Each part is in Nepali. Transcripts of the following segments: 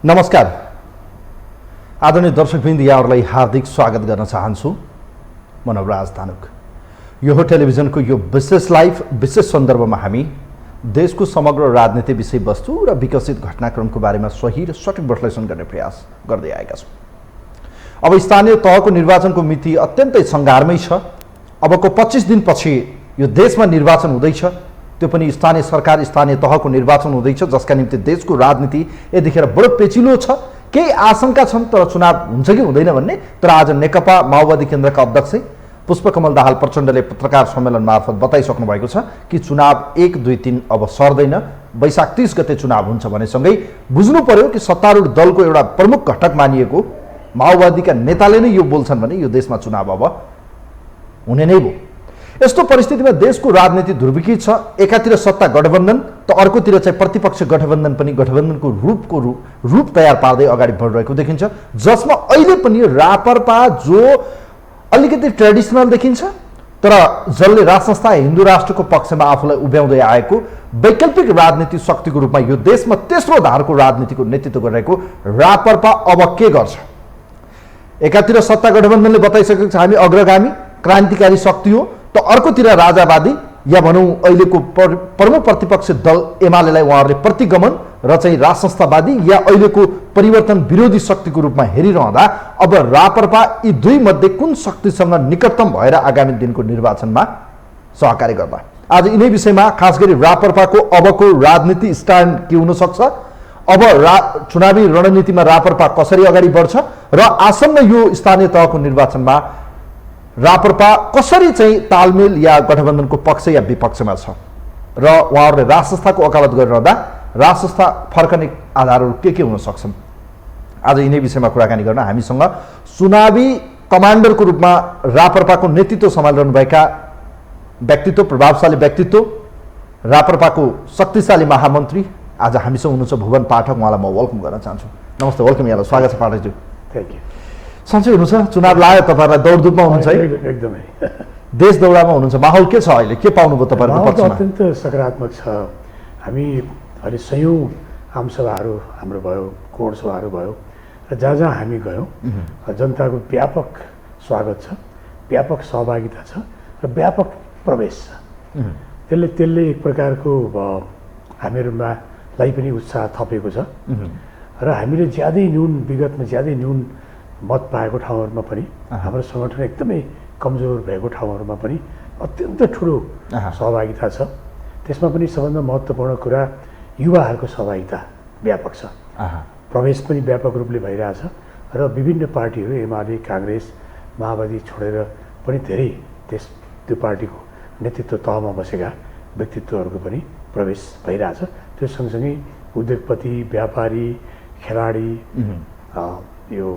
नमस्कार आदरणीय दर्शकवृन्द, यहाँहरूलाई हार्दिक स्वागत गर्न चाहन्छु। म नवराज धानुक। यो हो टेलिभिजनको यो विशेष लाइभ विशेष सन्दर्भमा हामी देशको समग्र राजनीतिक विषयवस्तु र विकसित घटनाक्रमको बारेमा सही र सठिक विश्लेषण गर्ने प्रयास गर्दै आएका छौँ। अब स्थानीय तहको निर्वाचनको मिति अत्यन्तै सङ्घारमै छ। अबको 25 दिनपछि यो देशमा निर्वाचन हुँदैछ, त्यो पनि स्थानीय सरकार स्थानीय तहको निर्वाचन हुँदैछ, जसका निम्ति देशको राजनीति यतिखेर बडो पेचिलो छ। केही आशंका छन् तर चुनाव हुन्छ कि हुँदैन भन्ने। तर आज नेकपा माओवादी केन्द्रका अध्यक्ष पुष्पकमल दाहाल प्रचण्डले पत्रकार सम्मेलन मार्फत बताइसक्नु भएको छ कि चुनाव 1, 2, 3 अब सर्दैन, वैशाख 30 गते चुनाव हुन्छ भनेसँगै बुझ्नु पर्यो कि सत्तारूढ दलको एउटा प्रमुख घटक मानिएको माओवादीका नेताले नै यो बोल्छन् भने यो देशमा चुनाव अब हुने नै भयो। यस्तो परिस्थितिमा देशको राजनीति ध्रुवीकृत छ। एकातिर सत्ता गठबन्धन त अर्कोतिर चाहिँ प्रतिपक्ष गठबन्धन पनि गठबन्धनको रूप तयार पार्दै अगाडि बढिरहेको देखिन्छ, जसमा अहिले पनि रापरपा जो अलिकति ट्रेडिसनल देखिन्छ तर जसले राज संस्था हिन्दू राष्ट्रको पक्षमा आफूलाई उभ्याउँदै आएको वैकल्पिक राजनीतिक शक्तिको रूपमा यो देशमा तेस्रो धारको राजनीतिको नेतृत्व गरिरहेको रापरपा अब के गर्छ? एकातिर सत्ता गठबन्धनले बताइसकेको छ हामी अग्रगामी क्रान्तिकारी शक्ति हो, त अर्कोतिर राजावादी या भनौँ अहिलेको प्रमुख प्रतिपक्ष दल एमालेलाई उहाँहरूले प्रतिगमन र चाहिँ राज संस्थावादी या अहिलेको परिवर्तन विरोधी शक्तिको रूपमा हेरिरहँदा अब रापरपा यी दुई मध्ये कुन शक्तिसँग निकटतम भएर आगामी दिनको निर्वाचनमा सहकारी गर्दा? आज यिनै विषयमा खास गरी रापरपाको अबको राजनीति स्ट्यान्ड के हुन सक्छ, अब चुनावी रणनीतिमा रापरपा कसरी अगाडि बढ्छ र आसन्न यो स्थानीय तहको निर्वाचनमा रापरपा कसरी चाहिँ तालमेल या गठबन्धनको पक्ष या विपक्षमा छ र उहाँहरूले राज संस्थाको वकालत गरिरहँदा राज संस्था फर्कने आधारहरू के हुन सक्छन्? आज यिनै विषयमा कुराकानी गर्न हामीसँग चुनावी कमान्डरको रूपमा रापरपाको नेतृत्व सम्हालिरहनुभएका व्यक्तित्व, प्रभावशाली व्यक्तित्व, रापरपाको शक्तिशाली महामन्त्री आज हामीसँग हुनुहुन्छ भुवन पाठक। उहाँलाई म वेलकम गर्न चाहन्छु। नमस्ते, वेलकम, यहाँलाई स्वागत छ पाठकज्यू। Thank you. सन्चै हुनुहुन्छ? चुनाव लाग्यो, तपाईँहरूलाई दौडधुपमा हुनुहुन्छ है? एकदमै देश दौडामा हुनुहुन्छ। माहौल के छ अहिले? के पाउनुभयो तपाईँहरूको पक्षमा? अत्यन्त सकारात्मक छ। हामी अहिले सयौँ आमसभाहरू हाम्रो भयो, कोण सभाहरू भयो र जहाँ जहाँ हामी गयौँ जनताको व्यापक स्वागत छ, व्यापक सहभागिता छ र व्यापक प्रवेश छ। त्यसले एक प्रकारको हामीहरूलाई पनि उत्साह थपेको छ र हामीले विगतमा ज्यादै न्यून मत पाएको ठाउँहरूमा पनि हाम्रो सङ्गठन एकदमै कमजोर भएको ठाउँहरूमा पनि अत्यन्त ठुलो सहभागिता छ। त्यसमा पनि सबभन्दा महत्त्वपूर्ण कुरा युवाहरूको सहभागिता व्यापक छ। प्रवेश पनि व्यापक रूपले भइरहेछ र विभिन्न पार्टीहरू एमाले, काङ्ग्रेस, माओवादी छोडेर पनि धेरै त्यो पार्टीको नेतृत्व तहमा बसेका व्यक्तित्वहरूको पनि प्रवेश भइरहेछ। त्यो सँगसँगै उद्योगपति, व्यापारी, खेलाडी, यो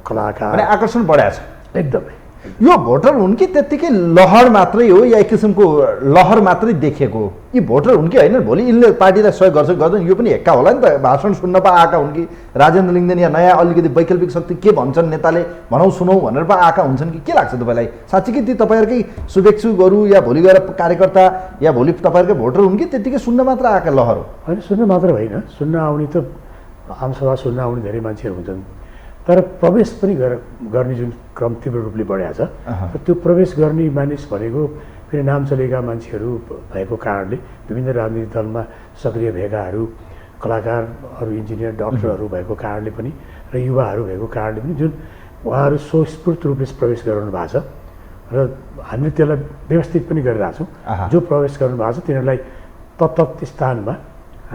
कलाकार आकर्षण बढाएको छ एकदमै। यो भोटर हुन् कि त्यत्तिकै लहर मात्रै हो या एक किसिमको लहर मात्रै देखेको? यी भोटर हुन् कि होइन? भोलि यिनले पार्टीलाई सहयोग गर्छ गर्दैन यो पनि हेक्का होला नि त। भाषण सुन्न पा आएका हुन् कि राजेन्द्र लिङ्गदेन या नयाँ अलिकति वैकल्पिक शक्ति के भन्छन् नेताले भनौँ सुनौ भनेर पा आएका हुन्छन् कि के लाग्छ तपाईँलाई? साँच्चीकै ती तपाईँहरूकै शुभेच्छुहरू या भोलि गएर कार्यकर्ता या भोलि तपाईँहरूकै भोटर हुन् कि त्यत्तिकै सुन्न मात्र आएका लहर हो? होइन, सुन्न मात्र होइन। सुन्न आउने त आमसभा सुन्न आउने धेरै मान्छेहरू हुन्छन्, तर प्रवेश पनि गर्ने जुन क्रम तीव्र रूपले बढाएको छ र त्यो प्रवेश गर्ने मानिस भनेको फेरि नाम चलेका मान्छेहरू भएको कारणले विभिन्न राजनीतिक दलमा सक्रिय भएकाहरू, कलाकारहरू, इन्जिनियर, डक्टरहरू भएको कारणले पनि र युवाहरू भएको कारणले पनि जुन उहाँहरू स्वस्फूर्त रूपले प्रवेश गराउनु भएको छ र हामीले त्यसलाई व्यवस्थित पनि गरिरहेछौँ। जो प्रवेश गर्नु भएको छ तिनीहरूलाई तत्त स्थानमा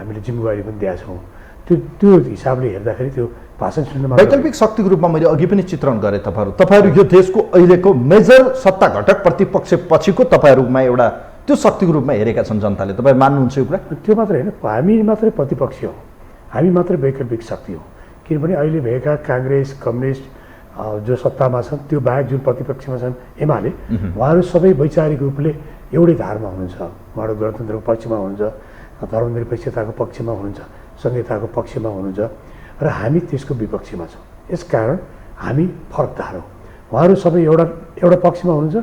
हामीले जिम्मेवारी पनि दिएका छौँ। त्यो हिसाबले हेर्दाखेरि त्यो भाषण सुन्नमा वैकल्पिक शक्तिको रूपमा मैले अघि पनि चित्रण गरेँ। तपाईँहरू यो देशको अहिलेको मेजर सत्ता घटक प्रतिपक्ष पछिको तपाईँहरूमा एउटा त्यो शक्तिको रूपमा हेरेका छन् जनताले। तपाईँ मान्नुहुन्छ यो कुरा? त्यो मात्रै होइन, हामी मात्रै प्रतिपक्ष हौँ, हामी मात्रै वैकल्पिक शक्ति हौँ। किनभने अहिले भएका काङ्ग्रेस, कम्युनिस्ट जो सत्तामा छन् त्यो बाहेक जुन प्रतिपक्षमा छन् एमाले, उहाँहरू सबै वैचारिक रूपले एउटै धारमा हुनुहुन्छ। उहाँहरू गणतन्त्रको पक्षमा हुनुहुन्छ, धर्मनिरपेक्षताको पक्षमा हुनुहुन्छ, संहिताको पक्षमा हुनुहुन्छ र हामी त्यसको विपक्षमा छौँ। यसकारण हामी फरकदार हौँ। उहाँहरू सबै एउटा पक्षमा हुनुहुन्छ,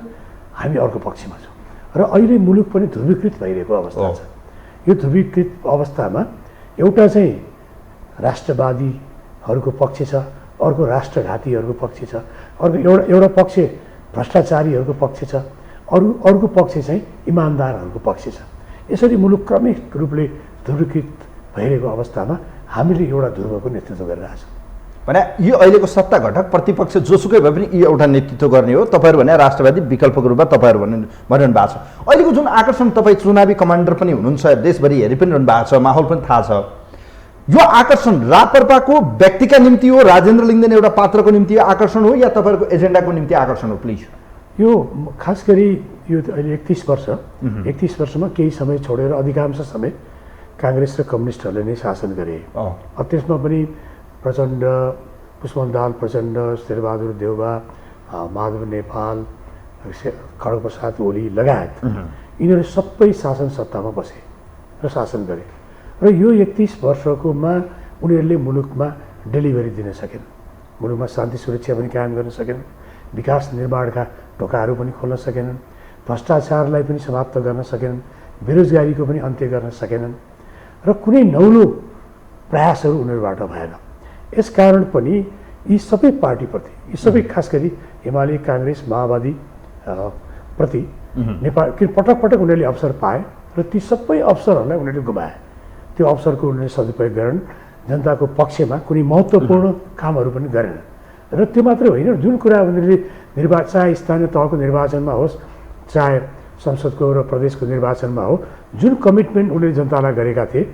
हामी अर्को पक्षमा छौँ र अहिले मुलुक पनि ध्रुवीकृत भइरहेको अवस्था छ। यो ध्रुवीकृत अवस्थामा एउटा चाहिँ राष्ट्रवादी पक्षहरूको पक्ष छ, अर्को राष्ट्रघातीहरूको पक्ष छ, अर्को एउटा पक्ष भ्रष्टाचारीहरूको पक्ष छ, अर्को पक्ष चाहिँ इमान्दारहरूको पक्ष छ। यसरी मुलुक क्रमिक रूपले ध्रुवीकृत भइरहेको अवस्थामा हामीले एउटा ध्रुवको नेतृत्व गरिरहेका छौँ। भने यो अहिलेको सत्ता घटक प्रतिपक्ष जोसुकै भए पनि यो एउटा नेतृत्व गर्ने हो। तपाईँहरू भने राष्ट्रवादी विकल्पको रूपमा तपाईँहरू भनिरहनु भएको छ। अहिलेको जुन आकर्षण, तपाईँ चुनावी कमान्डर पनि हुनुहुन्छ, देशभरि हेरि पनि रहनु भएको छ, माहौल पनि थाहा छ। यो आकर्षण राप्रपाको व्यक्तिका निम्ति हो, राजेन्द्र लिङ्गदेन एउटा पात्रको निम्ति आकर्षण हो, या तपाईँहरूको एजेन्डाको निम्ति आकर्षण हो? प्लिज। यो खास गरी यो अहिले 31 वर्षमा केही समय छोडेर अधिकांश समय काङ्ग्रेस र कम्युनिस्टहरूले नै शासन गरे। त्यसमा पनि प्रचण्ड, पुष्पकमल प्रचण्ड, शेरबहादुर देउवा, माधव नेपाल, खड्गप्रसाद ओली लगायत यिनीहरू सबै शासन सत्तामा बसे र शासन गरे। र यो 31 वर्षकोमा उनीहरूले मुलुकमा डेलिभरी दिन सकेन, मुलुकमा शान्ति सुरक्षा पनि कायम गर्न सकेनन्, विकास निर्माणका ढोकाहरू पनि खोल्न सकेनन्, भ्रष्टाचारलाई पनि समाप्त गर्न सकेनन्, बेरोजगारीको पनि अन्त्य गर्न सकेनन् र कुनै नौलो प्रयासहरू उनीहरूबाट भएन। यसकारण पनि यी सबै पार्टीप्रति, यी सबै खास गरी एमाले, काङ्ग्रेस, माओवादी प्रति नेपाल पटक पटक उनीहरूले अवसर पाए र ती सबै अवसरहरूलाई उनीहरूले गुमाए। त्यो अवसरको उनीहरूले सदुपयोग गरेनन्, जनताको पक्षमा कुनै महत्त्वपूर्ण कामहरू पनि गरेनन्। र त्यो मात्रै होइन, जुन कुरा उनीहरूले चाहे स्थानीय तहको निर्वाचनमा होस्, चाहे संसदको र प्रदेशको निर्वाचनमा हो, जुन कमिटमेन्ट उनीहरूले जनतालाई गरेका थिए,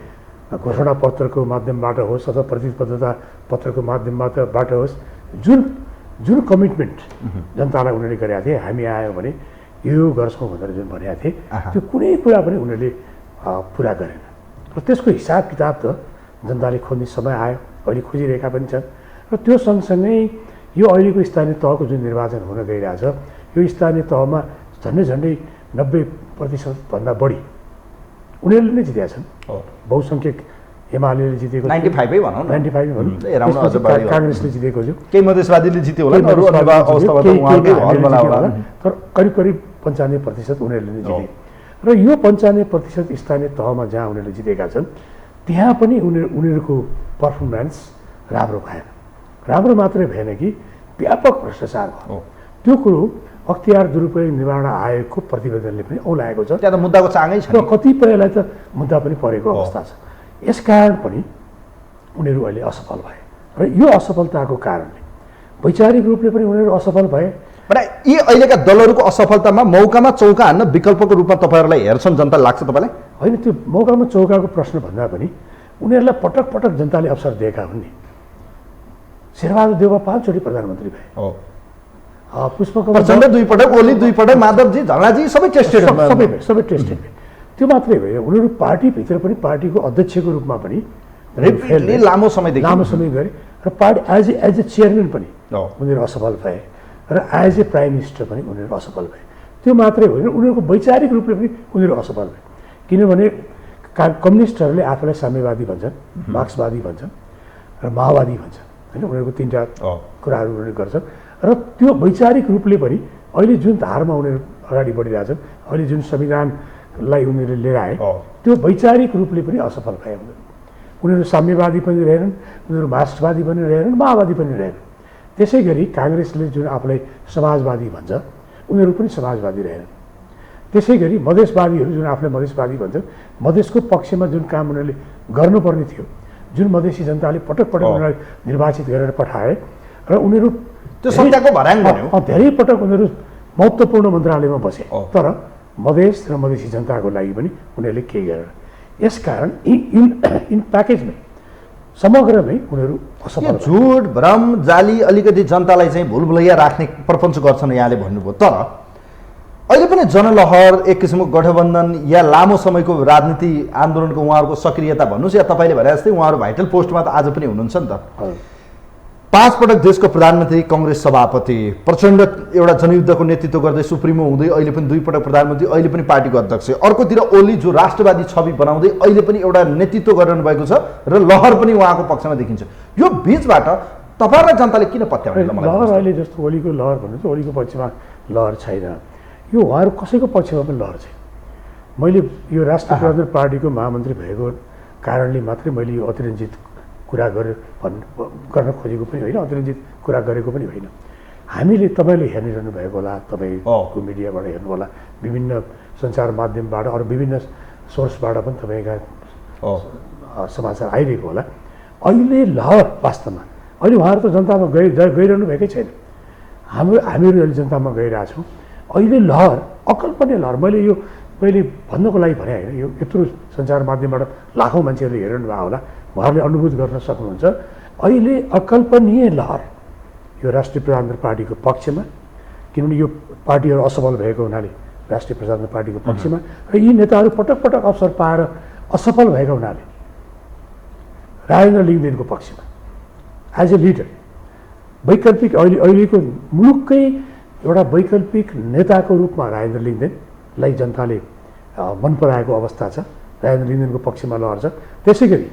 घोषणा पत्रको माध्यमबाट होस् अथवा प्रतिबद्धता पत्रको माध्यमबाट होस्, जुन कमिटमेन्ट जनतालाई उनीहरूले गरेका थिए, हामी आयो भने यो गर्छौँ भनेर जुन भनेका थिए, त्यो कुनै कुरा पनि उनीहरूले पुरा गरेन। र त्यसको हिसाब किताब त जनताले खोज्ने समय आयो, अहिले खोजिरहेका पनि छन्। र त्यो सँगसँगै यो अहिलेको स्थानीय तहको जुन निर्वाचन हुन गइरहेछ, यो स्थानीय तहमा झन्डै 90% बढी उनीहरूले नै जितेका छन्। बहुसङ्ख्यक एमाले जितेको 95 भनौँ न, 95 भनौँ, काङ्ग्रेसले जितेको थियो, केही मधेसवादीले जित्यो होला, तर करिब 95% उनीहरूले नै जिते। र यो 95% स्थानीय तहमा जहाँ उनीहरूले जितेका छन्, त्यहाँ पनि उनीहरूको पर्फर्मेन्स राम्रो भएन। राम्रो मात्रै भएन कि व्यापक भ्रष्टाचार भयो। त्यो कुरो अख्तियार दुरुपयोग निवारण आयोगको प्रतिवेदनले पनि औलाएको छ। त्यहाँ त मुद्दाको चाङै छ, र कतिपयलाई त मुद्दा पनि परेको अवस्था छ। यसकारण पनि उनीहरू अहिले असफल भए र यो असफलताको कारणले वैचारिक रूपले पनि उनीहरू असफल भए। भने यी अहिलेका दलहरूको असफलतामा मौकामा चौका हान्न विकल्पको रूपमा तपाईँहरूलाई हेर्छन् जनता, लाग्छ तपाईँलाई? होइन, त्यो मौकामा चौकाको प्रश्न भन्दा पनि उनीहरूलाई पटक पटक जनताले अवसर दिएका हुन् नि। शेरबहादुर देउवा 5 चोटि प्रधानमन्त्री भए, पुष्पकमल प्रचण्ड 2 पटक, ओली 2 पटक, माधवजी, झलनाजी सबै टेस्टेड टेस्टेड। त्यो मात्रै भयो, उनीहरू पार्टीभित्र पनि पार्टीको अध्यक्षको रूपमा पनि लामो समय गरे र पार्टी एज ए चेयरम्यान पनि उनीहरू असफल भए र एज ए प्राइम मिनिस्टर पनि उनीहरू असफल भए। त्यो मात्रै होइन, उनीहरूको वैचारिक रूपले पनि उनीहरू असफल भए। किनभने कम्युनिस्टहरूले आफूलाई साम्यवादी भन्छन्, मार्क्सवादी भन्छन् र माओवादी भन्छन्, होइन, उनीहरूको 3टा कुराहरू उनीहरूले गर्छन्। र त्यो वैचारिक रूपले पनि अहिले जुन धारमा उनीहरू अगाडि बढिरहेछन्, अहिले जुन संविधानलाई उनीहरूले लिएर आए, त्यो वैचारिक रूपले पनि असफल भए। उनीहरू साम्यवादी पनि रहेनन्, उनीहरू मार्क्सवादी पनि रहेनन्, माओवादी पनि रहेनन्। त्यसै गरी काङ्ग्रेसले जुन आफूलाई समाजवादी भन्छ, उनीहरू पनि समाजवादी रहेनन्। त्यसै गरी मधेसवादीहरू जुन आफूलाई मधेसवादी भन्छन्, मधेसको पक्षमा जुन काम उनीहरूले गर्नुपर्ने थियो, जुन मधेसी जनताले पटक पटक उनीहरूलाई निर्वाचित गरेर पठाए र उनीहरू त्यो सत्ताको भर्याङ बन्यो, धेरै पटक उनीहरू महत्त्वपूर्ण मन्त्रालयमा बसे, तर मधेस र मधेसी जनताको लागि पनि उनीहरूले केही गरेन। यसकारण इन प्याकेजमै समग्रमै उनीहरू असफल। झुट, भ्रम, जाली, अलिकति जनतालाई चाहिँ भुलभुलैया राख्ने प्रपञ्च गर्छन् यहाँले भन्नुभयो। तर अहिले पनि जनलहर, एक किसिमको गठबन्धन या लामो समयको राजनीति आन्दोलनको उहाँहरूको सक्रियता भन्नुहोस्, या तपाईँले भने जस्तै उहाँहरू भाइटल पोस्टमा त आज पनि हुनुहुन्छ नि त। 5 पटक देशको प्रधानमन्त्री, काङ्ग्रेस सभापति, प्रचण्ड एउटा जनयुद्धको नेतृत्व गर्दै सुप्रिमो हुँदै अहिले पनि 2 पटक प्रधानमन्त्री, अहिले पनि पार्टीको अध्यक्ष। अर्कोतिर ओली जो राष्ट्रवादी छवि बनाउँदै अहिले पनि एउटा नेतृत्व गरिरहनु भएको छ र लहर पनि उहाँको पक्षमा देखिन्छ। यो बिचबाट तपाईँलाई जनताले किन पत्याउने? लहर अहिले जस्तो ओलीको लहर भन्नुहुन्छ, ओलीको पक्षमा लहर छैन, यो उहाँहरू कसैको पक्षमा पनि लहर छैन। मैले यो राष्ट्रिय प्रजातन्त्र पार्टीको महामन्त्री भएको कारणले मात्रै मैले यो अतिरञ्जित कुरा गर्न खोजेको पनि होइन, अतिरञ्जित कुरा गरेको पनि होइन। हामीले तपाईँले हेरिरहनु भएको होला, तपाईँको मिडियाबाट हेर्नु होला, विभिन्न सञ्चार माध्यमबाट अरू विभिन्न सोर्सबाट पनि तपाईँका समाचार आइरहेको होला। अहिले लहर वास्तवमा अहिले उहाँहरू त जनतामा गइरहनु भएकै छैन, हामीहरू अहिले जनतामा गइरहेछौँ। अहिले लहर अकल्पनीय लहर, मैले भन्नको लागि भने होइन, यो यत्रो सञ्चार माध्यमबाट लाखौँ मान्छेहरूले हेरिरहनु भएको होला, उहाँहरूले अनुभूत गर्न सक्नुहुन्छ। अहिले अकल्पनीय लहर यो राष्ट्रिय प्रजातन्त्र पार्टीको पक्षमा, किनभने यो पार्टीहरू असफल भएको हुनाले राष्ट्रिय प्रजातन्त्र पार्टीको पक्षमा, र यी नेताहरू पटक पटक अवसर पाएर असफल भएका हुनाले राजेन्द्र लिङ्गदेनको पक्षमा एज ए लिडर, वैकल्पिक अहिलेको मुलुककै एउटा वैकल्पिक नेताको रूपमा राजेन्द्र लिङ्गदेनलाई जनताले मन पराएको अवस्था छ। राजेन्द्र लिङ्गदेनको पक्षमा लहर छ। त्यसै गरी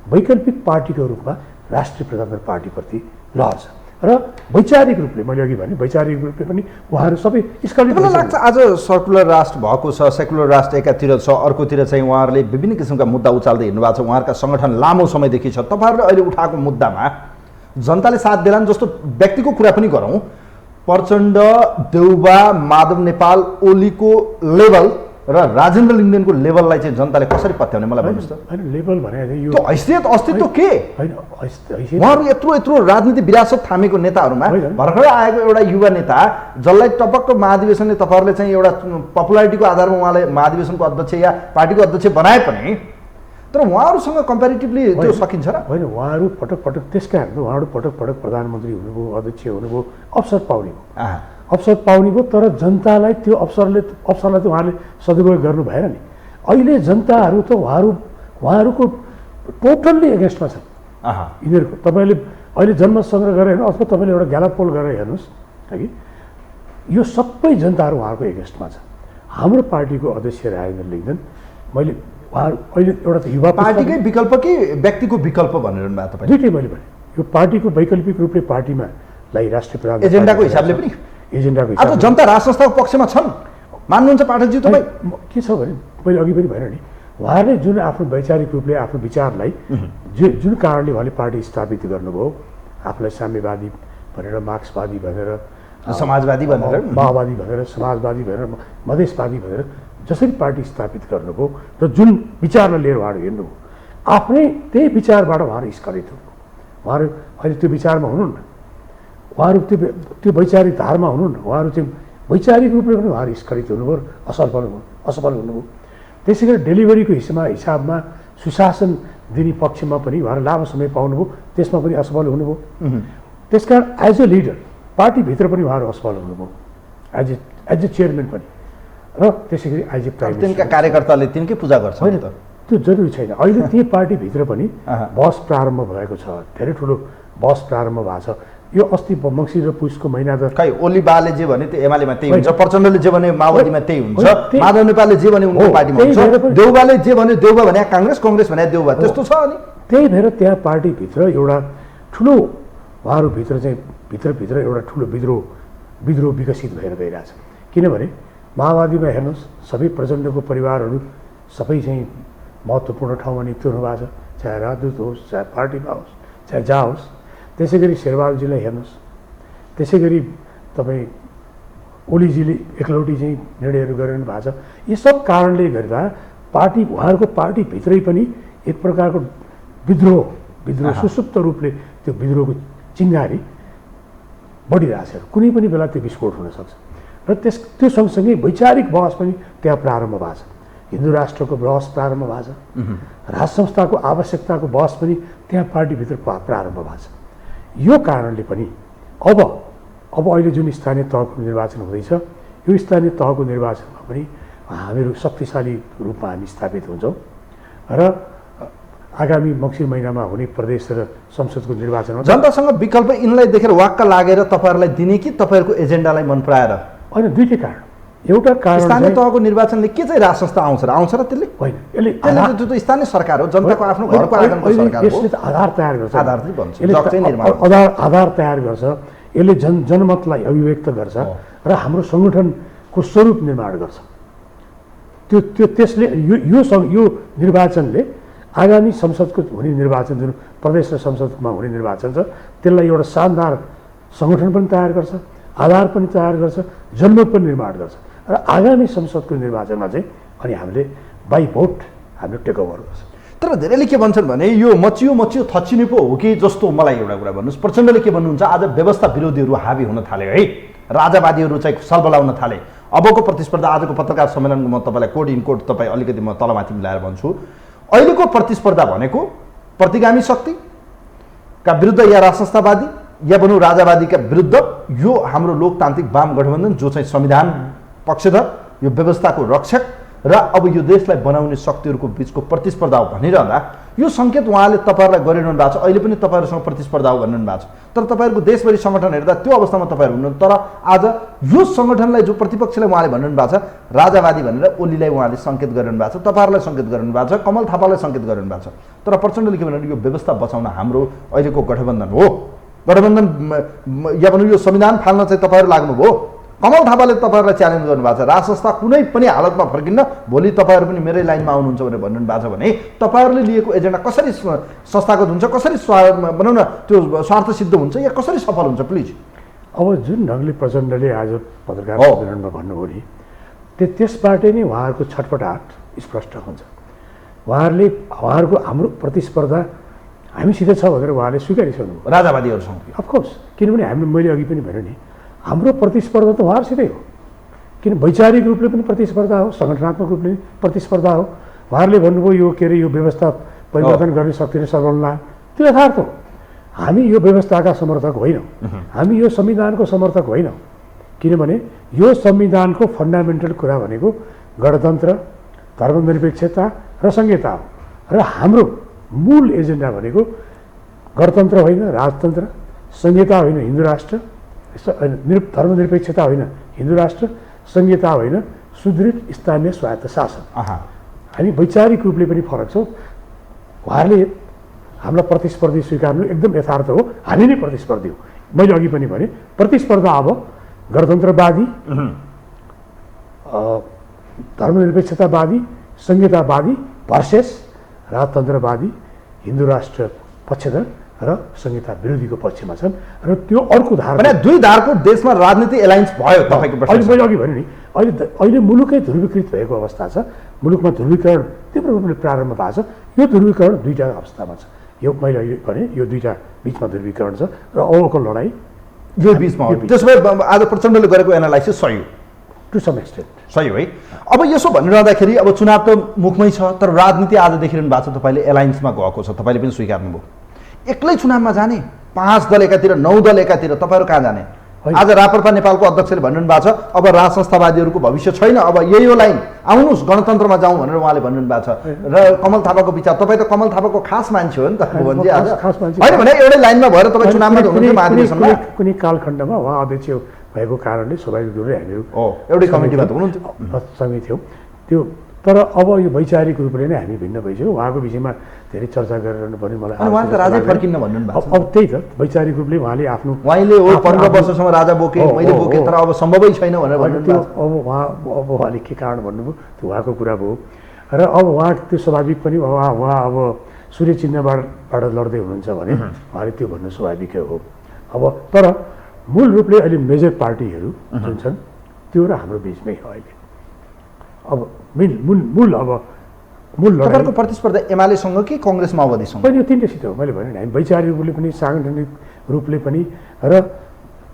वैकल्पिक पार्टीको रूपमा राष्ट्रिय प्रजातन्त्र पार्टीप्रति लहर छ, र वैचारिक रूपले मैले अघि भने वैचारिक रूपले पनि उहाँहरू सबै स्खलित लाग्छ। आज सर्कुलर राष्ट्र भएको छ, सेकुलर राष्ट्र एकातिर छ, अर्कोतिर चाहिँ उहाँहरूले विभिन्न किसिमका मुद्दा उचाल्दै हिँड्नु भएको छ। उहाँहरूका सङ्गठन लामो समयदेखि छ। तपाईँहरूले अहिले उठाएको मुद्दामा जनताले साथ देलान् जस्तो व्यक्तिको कुरा पनि गरौँ, प्रचण्ड, देउबा, माधव नेपाल, ओलीको लेभल र राजेन्द्र लिङ्गदेनको लेभललाई चाहिँ जनताले कसरी पत्याउने मलाई भन्नुहोस् त। होइन, लेभल भने यो हैसियत अस्तित्व के होइन, उहाँहरू यत्रो राजनीति विरासत थामेको नेताहरूमा भर्खरै आएको एउटा युवा नेता जसलाई टपक्क महाधिवेशनले तपाईँहरूले चाहिँ एउटा पपुलारिटीको आधारमा उहाँलाई महाधिवेशनको अध्यक्ष या पार्टीको अध्यक्ष बनाए पनि, तर उहाँहरूसँग कम्पेरिटिभली त्यो सकिन्छ र होइन? उहाँहरू पटक पटक त्यस कारण उहाँहरू पटक पटक प्रधानमन्त्री हुनुभयो, अध्यक्ष हुनुभयो, अवसर पाउने भयो, तर जनतालाई त्यो अवसरलाई त उहाँले सदुपयोग गर्नु भएन नि। अहिले जनताहरू त उहाँहरूको टोटल्ली एगेन्स्टमा छन् यिनीहरूको। तपाईँले अहिले जनमत सङ्ग्रह गरेर हेर्नु अथवा तपाईँले एउटा ग्यालप पोल गरेर हेर्नुहोस् कि यो सबै जनताहरू उहाँहरूको एगेन्स्टमा छ। हाम्रो पार्टीको अध्यक्ष राजेन्द्र लिङ्गदेन, मैले उहाँहरू अहिले एउटा त युवा पार्टीकै विकल्प कि व्यक्तिको विकल्प भनिरहनु भएको तपाईँ? दुइटै मैले भने यो पार्टीको वैकल्पिक रूपले पार्टीमा राष्ट्रिय प्रधान एजेन्डाको हिसाबले पनि एजेन्डाको आज जनता राज संस्थाको पक्षमा छन् मान्नुहुन्छ पाठकजी तपाईँ? के छ भने मैले अघि पनि भने नि, उहाँले जुन आफ्नो वैचारिक रूपले आफ्नो विचारलाई जुन कारणले उहाँले पार्टी स्थापित गर्नुभयो, आफूलाई साम्यवादी भनेर, मार्क्सवादी भनेर, समाजवादी भनेर, माओवादी भनेर, समाजवादी भनेर, मधेसवादी भनेर जसरी पार्टी स्थापित गर्नुभयो र जुन विचारलाई लिएर उहाँहरू हिँड्नुभयो, आफ्नै त्यही विचारबाट उहाँहरू स्खलित हुनुभयो। उहाँहरू अहिले त्यो विचारमा हुनुहुन्न, उहाँहरू त्यो वैचारिक धारमा हुनुहुन्न, उहाँहरू चाहिँ वैचारिक रूपले पनि उहाँहरू स्खलित हुनुभयो, असफल हुनुभयो। त्यसै गरी डेलिभरीको हिसाबमा सुशासन दिने पक्षमा पनि उहाँहरू लामो समय पाउनुभयो, त्यसमा पनि असफल हुनुभयो। त्यसकारण एज ए लिडर पार्टीभित्र पनि उहाँहरू असफल हुनुभयो, एज ए चेयरम्यान पनि, र त्यसै गरी एज ए प्राइम मिनिस्टर। तिनका कार्यकर्ताले तिनकै पूजा गर्छ होइन, त्यो जरुरी छैन। अहिले त्यही पार्टीभित्र पनि बहस प्रारम्भ भएको छ, धेरै ठुलो बहस प्रारम्भ भएको छ। यो अस्ति मङ्सिर र पुसको महिना त खै ओली बाले जे भने त्यो एमालेमा त्यही हुन्छ, प्रचण्डले जे भने माओवादीमा त्यही हुन्छ, माधव नेपालले जे भने उनको पार्टीमा हुन्छ, देउबाले जे भने देउबा भने काङ्ग्रेस, काङ्ग्रेस भने देउबा, त्यस्तो छ। अनि त्यही भएर त्यहाँ पार्टीभित्र एउटा ठुलो उहाँहरूभित्र चाहिँ भित्रभित्र एउटा ठुलो विद्रोह विकसित भएर गइरहेछ। किनभने माओवादीमा हेर्नुहोस्, सबै प्रचण्डको परिवारहरू सबै चाहिँ महत्त्वपूर्ण ठाउँमा नियुक्त हुनुभएको छ, चाहे राजदूत होस्, चाहे पार्टीमा होस्, चाहे जहाँ होस्। त्यसै गरी शेरबहादुरजीलाई हेर्नुहोस्, त्यसै गरी तपाईँ ओलीजीले एकलौटी चाहिँ निर्णयहरू गरिरहनु भएको छ। यी सब कारणले गर्दा उहाँहरूको पार्टीभित्रै पनि एक प्रकारको विद्रोह सुसुप्त रूपले त्यो विद्रोहको चिङ्गारी बढिरहेछ। कुनै पनि बेला त्यो विस्फोट हुनसक्छ, र त्यो सँगसँगै वैचारिक बहस पनि त्यहाँ प्रारम्भ भएको छ। हिन्दू राष्ट्रको बहस प्रारम्भ भएको छ, राज संस्थाको आवश्यकताको बहस पनि त्यहाँ पार्टीभित्र प्रारम्भ भएको छ। यो कारणले पनि अब अहिले जुन स्थानीय तहको निर्वाचन हुँदैछ, यो स्थानीय तहको निर्वाचनमा पनि हामीहरू शक्तिशाली रूपमा हामी स्थापित हुन्छौँ, र आगामी मङ्सिर महिनामा हुने प्रदेश र संसदको निर्वाचनमा जनतासँग विकल्प यिनलाई देखेर वाक्क लागेर तपाईँहरूलाई दिने कि तपाईँहरूको एजेन्डालाई मन पराएर? होइन, दुईटै कारण। एउटा कारण स्थानीय तहको निर्वाचनले के चाहिँ राज संस्था आउँछ र आउँछ र त्यसले? होइन, यसले त्यो स्थानीय सरकार हो, जनताको आफ्नो घरको आँगनको सरकार हो। यसले त आधार तयार गर्छ, आधार तयार गर्छ, यसले जनमतलाई अभिव्यक्त गर्छ र हाम्रो सङ्गठनको स्वरूप निर्माण गर्छ। त्यसले यो निर्वाचनले आगामी संसदको हुने निर्वाचन जुन प्रदेश र संसदमा हुने निर्वाचन छ त्यसलाई एउटा शानदार सङ्गठन पनि तयार गर्छ, आधार पनि तयार गर्छ, जनमत पनि निर्माण गर्छ र आगामी संसदको निर्वाचनमा चाहिँ अनि हामीले बाई भोट हामीले टेक ओभर गर्छ। तर धेरैले के भन्छन् भने यो मचियो थच्चिने पो हो कि जस्तो मलाई एउटा कुरा भन्नुहोस्। प्रचण्डले के भन्नुहुन्छ, आज व्यवस्था विरोधीहरू हावी हुन थाले है, राजावादीहरू चाहिँ खुसाल बोलाउन थाले। अबको प्रतिस्पर्धा, आजको पत्रकार सम्मेलनमा म तपाईँलाई कोड इन कोड तपाईँ अलिकति म तलमाथि मिलाएर भन्छु, अहिलेको प्रतिस्पर्धा भनेको प्रतिगामी शक्तिका विरुद्ध या राष्ट्रवादी या भनौँ राजावादीका विरुद्ध यो हाम्रो लोकतान्त्रिक वाम गठबन्धन जो चाहिँ संविधान पक्षधर, यो व्यवस्थाको रक्षक र अब यो देशलाई बनाउने शक्तिहरूको बिचको प्रतिस्पर्धा हो भनिरहँदा यो सङ्केत उहाँले तपाईँहरूलाई गरिरहनु भएको छ। अहिले पनि तपाईँहरूसँग प्रतिस्पर्धा हो भनिरहनु भएको छ, तर तपाईँहरूको देशभरि सङ्गठन हेर्दा त्यो अवस्थामा तपाईँहरू हुनुहुन्छ। तर आज यो सङ्गठनलाई जो प्रतिपक्षलाई उहाँले भनिरहनु भएको छ राजावादी भनेर, ओलीलाई उहाँले सङ्केत गरिरहनु भएको छ, तपाईँहरूलाई सङ्केत गरिरहनु भएको छ, कमल थापालाई सङ्केत गरिरहनु भएको छ। तर प्रचण्डले के भनेर यो व्यवस्था बचाउन हाम्रो अहिलेको गठबन्धन हो, गठबन्धन या भनौँ यो संविधान फाल्न चाहिँ तपाईँहरू लाग्नुभयो। कमल थापाले तपाईँहरूलाई च्यालेन्ज गर्नुभएको छ, राजसंस्था कुनै पनि हालतमा फर्किन्न, भोलि तपाईँहरू पनि मेरै लाइनमा आउनुहुन्छ भनेर भन्नु भएको छ भने तपाईँहरूले लिएको एजेन्डा कसरी संस्थागत हुन्छ, कसरी भनौँ न त्यो स्वार्थ सिद्ध हुन्छ या कसरी सफल हुन्छ प्लिज। अब जुन ढङ्गले प्रचण्डले आज पत्रकार सम्मेलनमा भन्नुभयो नि त्यसबाट नै उहाँहरूको छटपटाट स्पष्ट हुन्छ। उहाँहरूको हाम्रो प्रतिस्पर्धा हामीसित छ भनेर उहाँले स्वीकारिसक्नुभयो राजावादीहरूसँग। अफकोर्स, किनभने हामीले मैले अघि पनि भने नि हाम्रो प्रतिस्पर्धा त उहाँहरूसितै हो, किन वैचारिक रूपले पनि प्रतिस्पर्धा हो, सङ्गठनात्मक रूपले प्रतिस्पर्धा हो। उहाँहरूले भन्नुभयो यो के अरे यो व्यवस्था परिवर्तन गर्न सक्दैन सर्वोल्लाह, त्यो यथार्थ हो। हामी यो व्यवस्थाका समर्थक होइनौँ, हामी यो संविधानको समर्थक होइनौँ, किनभने यो संविधानको फन्डामेन्टल कुरा भनेको गणतन्त्र, धर्मनिरपेक्षता र संहिता हो र हाम्रो मूल एजेन्डा भनेको गणतन्त्र होइन राजतन्त्र, संहिता होइन हिन्दू राष्ट्र, धर्मनिरपेक्षता होइन हिन्दू राष्ट्र, संहिता होइन सुदृढ स्थानीय स्वायत्त शासन। हामी वैचारिक रूपले पनि फरक छौँ। उहाँहरूले हामीलाई प्रतिस्पर्धी स्वीकार्नु एकदम यथार्थ हो, हामी नै प्रतिस्पर्धी हो। मैले अघि पनि भने प्रतिस्पर्धा अब गणतन्त्रवादी, धर्मनिरपेक्षतावादी, संहितावादी भर्सेस राजतन्त्रवादी, हिन्दू राष्ट्र पक्षधर र संहिता विरोधीको पक्षमा छन् र त्यो अर्को धार, दुई धारको देशमा राजनीति एलायन्स भयो तपाईँको प्रश्न। अहिले मैले अघि भने नि अहिले मुलुकै ध्रुवीकृत भएको अवस्था छ, मुलुकमा ध्रुवीकरण तीव्र रूपले प्रारम्भ भएको छ। यो ध्रुवीकरण दुईवटा अवस्थामा छ, यो मैले अहिले भने यो दुईवटा बिचमा ध्रुवीकरण छ र अबको लडाइँ यो बिचमा हो। त्यसो भए आज प्रचण्डले गरेको एनालाइसिस सही हो टु सम एक्सटेन्ट, सही हो है। अब यसो भनिरहँदाखेरि अब चुनाव त मुखमै छ, तर राजनीति आज देखिरहनु भएको छ, तपाईँले एलायन्समा गएको छ, तपाईँले पनि स्वीकार्नुभयो। एक्लै चुनावमा जाने, 5 दल एकातिर 9 दल एकातिर, तपाईँहरू कहाँ जाने? आज राप्रपा नेपालको अध्यक्षले भन्नु भएको छ अब राज संस्थावादीहरूको भविष्य छैन, अब यही हो लाइन, आउनुहोस् गणतन्त्रमा जाउँ भनेर उहाँले भन्नु भएको छ। र कमल थापाको विचार, तपाईँ त कमल थापाको खास मान्छे हो नि त भुवनजी, आज होइन भने एउटै लाइनमा भएर तपाईँ चुनावमा हुनुहुन्छ महाधिवेशनमा। कुनै कालखण्डमा उहाँ अध्यक्ष भएको कारणले स्वाभाविक रूपले हामीहरू एउटै कमिटीमा त हुनुहुन्थ्यो, सँगै थियौँ त्यो। तर अब यो वैचारिक रूपले नै हामी भिन्न भइसक्यौँ। उहाँको विषयमा धेरै चर्चा गरिरहनु पर्ने मलाई उहाँ त राजै फर्किन्न भन्नुभएको छ। अब त्यही त वैचारिक रूपले उहाँले आफ्नो उहाँले हो 15 वर्षसम्म राजा बोके, मैले बोकेँ, तर अब सम्भवै छैन भनेर भन्नुभएको छ। अब उहाँले के कारण भन्नुभयो त्यो उहाँको कुरा भयो र अब उहाँ त्यो स्वाभाविक पनि उहाँ अब सूर्य चिन्हबाट लड्दै हुनुहुन्छ भने उहाँले त्यो भन्नु स्वाभाविकै हो। अब तर मूल रूपले अहिले मेजर पार्टीहरू जुन छन् त्यो र हाम्रो बिचमै हो अहिले। अब मूल तपाईँको प्रतिस्पर्धा एमालेसँग कि कङ्ग्रेस माओवादीसँग? यो तिनटैसित हो। मैले भने हामी वैचारिक रूपले पनि साङ्गठनिक रूपले पनि र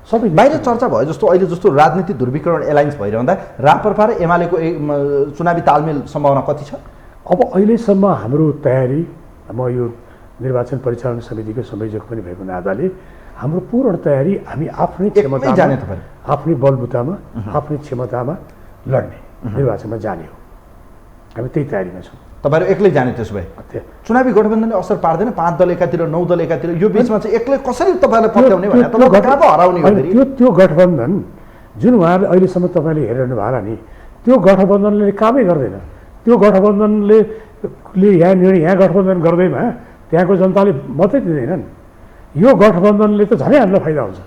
सबै बाहिर चर्चा भयो जस्तो अहिले जस्तो राजनीति ध्रुवीकरण एलायन्स भइरहँदा राप्रपा र एमालेको चुनावी तालमेल सम्भावना कति छ? अब अहिलेसम्म हाम्रो तयारी, म यो निर्वाचन परिचालन समितिको संयोजक पनि भएको नाताले हाम्रो पूर्ण तयारी हामी आफ्नै क्षमतामा, आफ्नै बलबुतामा, आफ्नै क्षमतामा लड्ने निर्वाचनमा जाने हो। हामी त्यही तयारीमा छौँ। तपाईँहरू एक्लै जाने? त्यसो भए चुनावी गठबन्धनले असर पार्दैन? 5 दल एकातिर 9 दल एकातिर, यो बिचमा चाहिँ एक्लै कसरी तपाईँलाई पत्याउने भने तपाईँ हराउने हो? त्यो गठबन्धन जुन उहाँहरूले अहिलेसम्म तपाईँले हेरिरहनु भयो नि, त्यो गठबन्धनले कामै गर्दैन। त्यो गठबन्धनले यहाँ गठबन्धन गर्दैमा त्यहाँको जनताले मतै दिँदैनन्। यो गठबन्धनले त झनै हामीलाई फाइदा हुन्छ।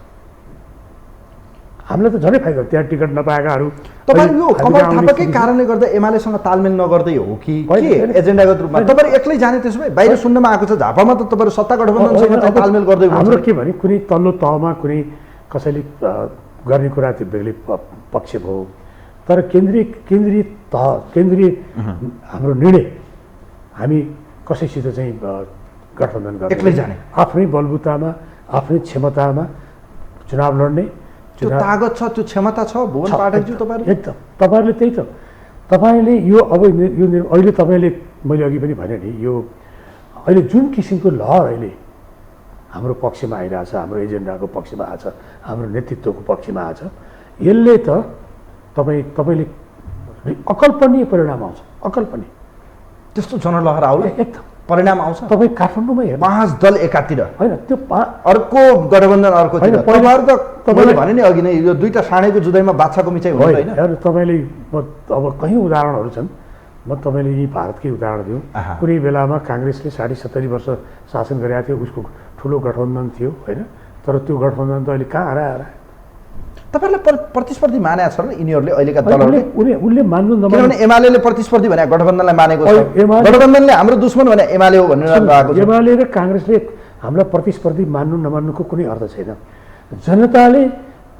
हामीलाई त झनै फाइदा त्यहाँ टिकट नपाएकाहरू तपाईँ यो कमल थापाकै कारणले गर्दा एमालेसँग तालमेल नगर्दै हो कि के एजेन्डागत रूपमा तपाईँ एक्लै जाने त्यसो भए बाहिर सुन्नमा आएको छ झापामा त तपाईँहरू सत्ता गठबन्धनसँग चाहिँ तालमेल गर्दै हाम्रो के भने कुनै तल्लो तहमा कुनै कसैले गर्ने कुरा त्यो बेग्लै पक्ष भयो तर केन्द्रीय हाम्रो निर्णय हामी कसैसित चाहिँ गठबन्धन गर्ने एक्लै जाने आफ्नै बलबुतामा आफ्नै क्षमतामा चुनाव लड्ने त्यो तागत छ त्यो क्षमता छ भुवन पाठकज्यू तपाईँहरू एकदम तपाईँहरूले त्यही त तपाईँले यो अब यो अहिले तपाईँले मैले अघि पनि भने नि यो अहिले जुन किसिमको लहर अहिले हाम्रो पक्षमा आइरहेछ हाम्रो एजेन्डाको पक्षमा आएछ हाम्रो नेतृत्वको पक्षमा आएछ यसले त तपाईँले अकल्पनीय परिणाम आउँछ अकल्पनीय त्यस्तो जनलहर आउला एकदम परिणाम आउँछ तपाईँ काठमाडौँमै हेर्नु 5 दल एकातिर होइन त्यो अर्को गठबन्धन अर्कोतिर तपाईँहरू त मैले भने नि अघि नै यो दुईटा साँडेको जुदाइमा बाछाको मिचाइ हुन्छ होइन हेर्नु तपाईँले अब कहीँ उदाहरणहरू छन् म तपाईँले यी भारतकै उदाहरण दिउँ कुनै बेलामा काङ्ग्रेसले 70 वर्ष शासन गरेका थियो उसको ठुलो गठबन्धन थियो होइन तर त्यो गठबन्धन त अहिले कहाँ हराएर तपाईँहरूले प्रतिस्पर्धी मानेका छन् यिनीहरूले अहिलेका दलहरूले उसले मान्नु किनभने एमाले प्रतिस्पर्धी भने गठबन्धनलाई मानेको छ गठबन्धनले हाम्रो दुश्मन भने एमाले हो भनेर आएको छ एमाले र काङ्ग्रेसले हामीलाई प्रतिस्पर्धी मान्नु नमान्नुको कुनै अर्थ छैन जनताले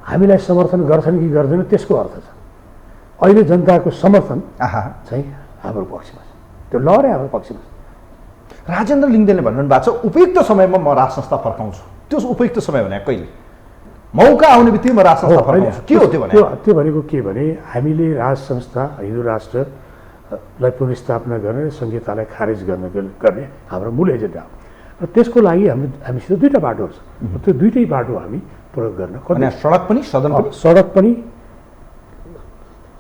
हामीलाई समर्थन गर्छन् कि गर्दैन त्यसको अर्थ छ अहिले जनताको समर्थन चाहिँ हाम्रो पक्षमा छ त्यो लहरै हाम्रो पक्षमा छ राजेन्द्र लिङ्गदेनले भन्नु भएको छ उपयुक्त समयमा म राज संस्था फर्काउँछु त्यो उपयुक्त समय भने कहिले मौका आउने बित्तिकै म राज संस्था फर्काउँछु के हो त्यो भने त्यो भनेको के भने हामीले राज संस्था हिन्दू राष्ट्रलाई पुनर्स्थापना गर्ने संहितालाई खारेज गर्ने हाम्रो मूल एजेन्डा हो र त्यसको लागि हामीसित दुईवटा बाटोहरू छ त्यो दुईटै बाटो हामी प्रयोग गर्न सडक पनि सदन पनि सडक पनि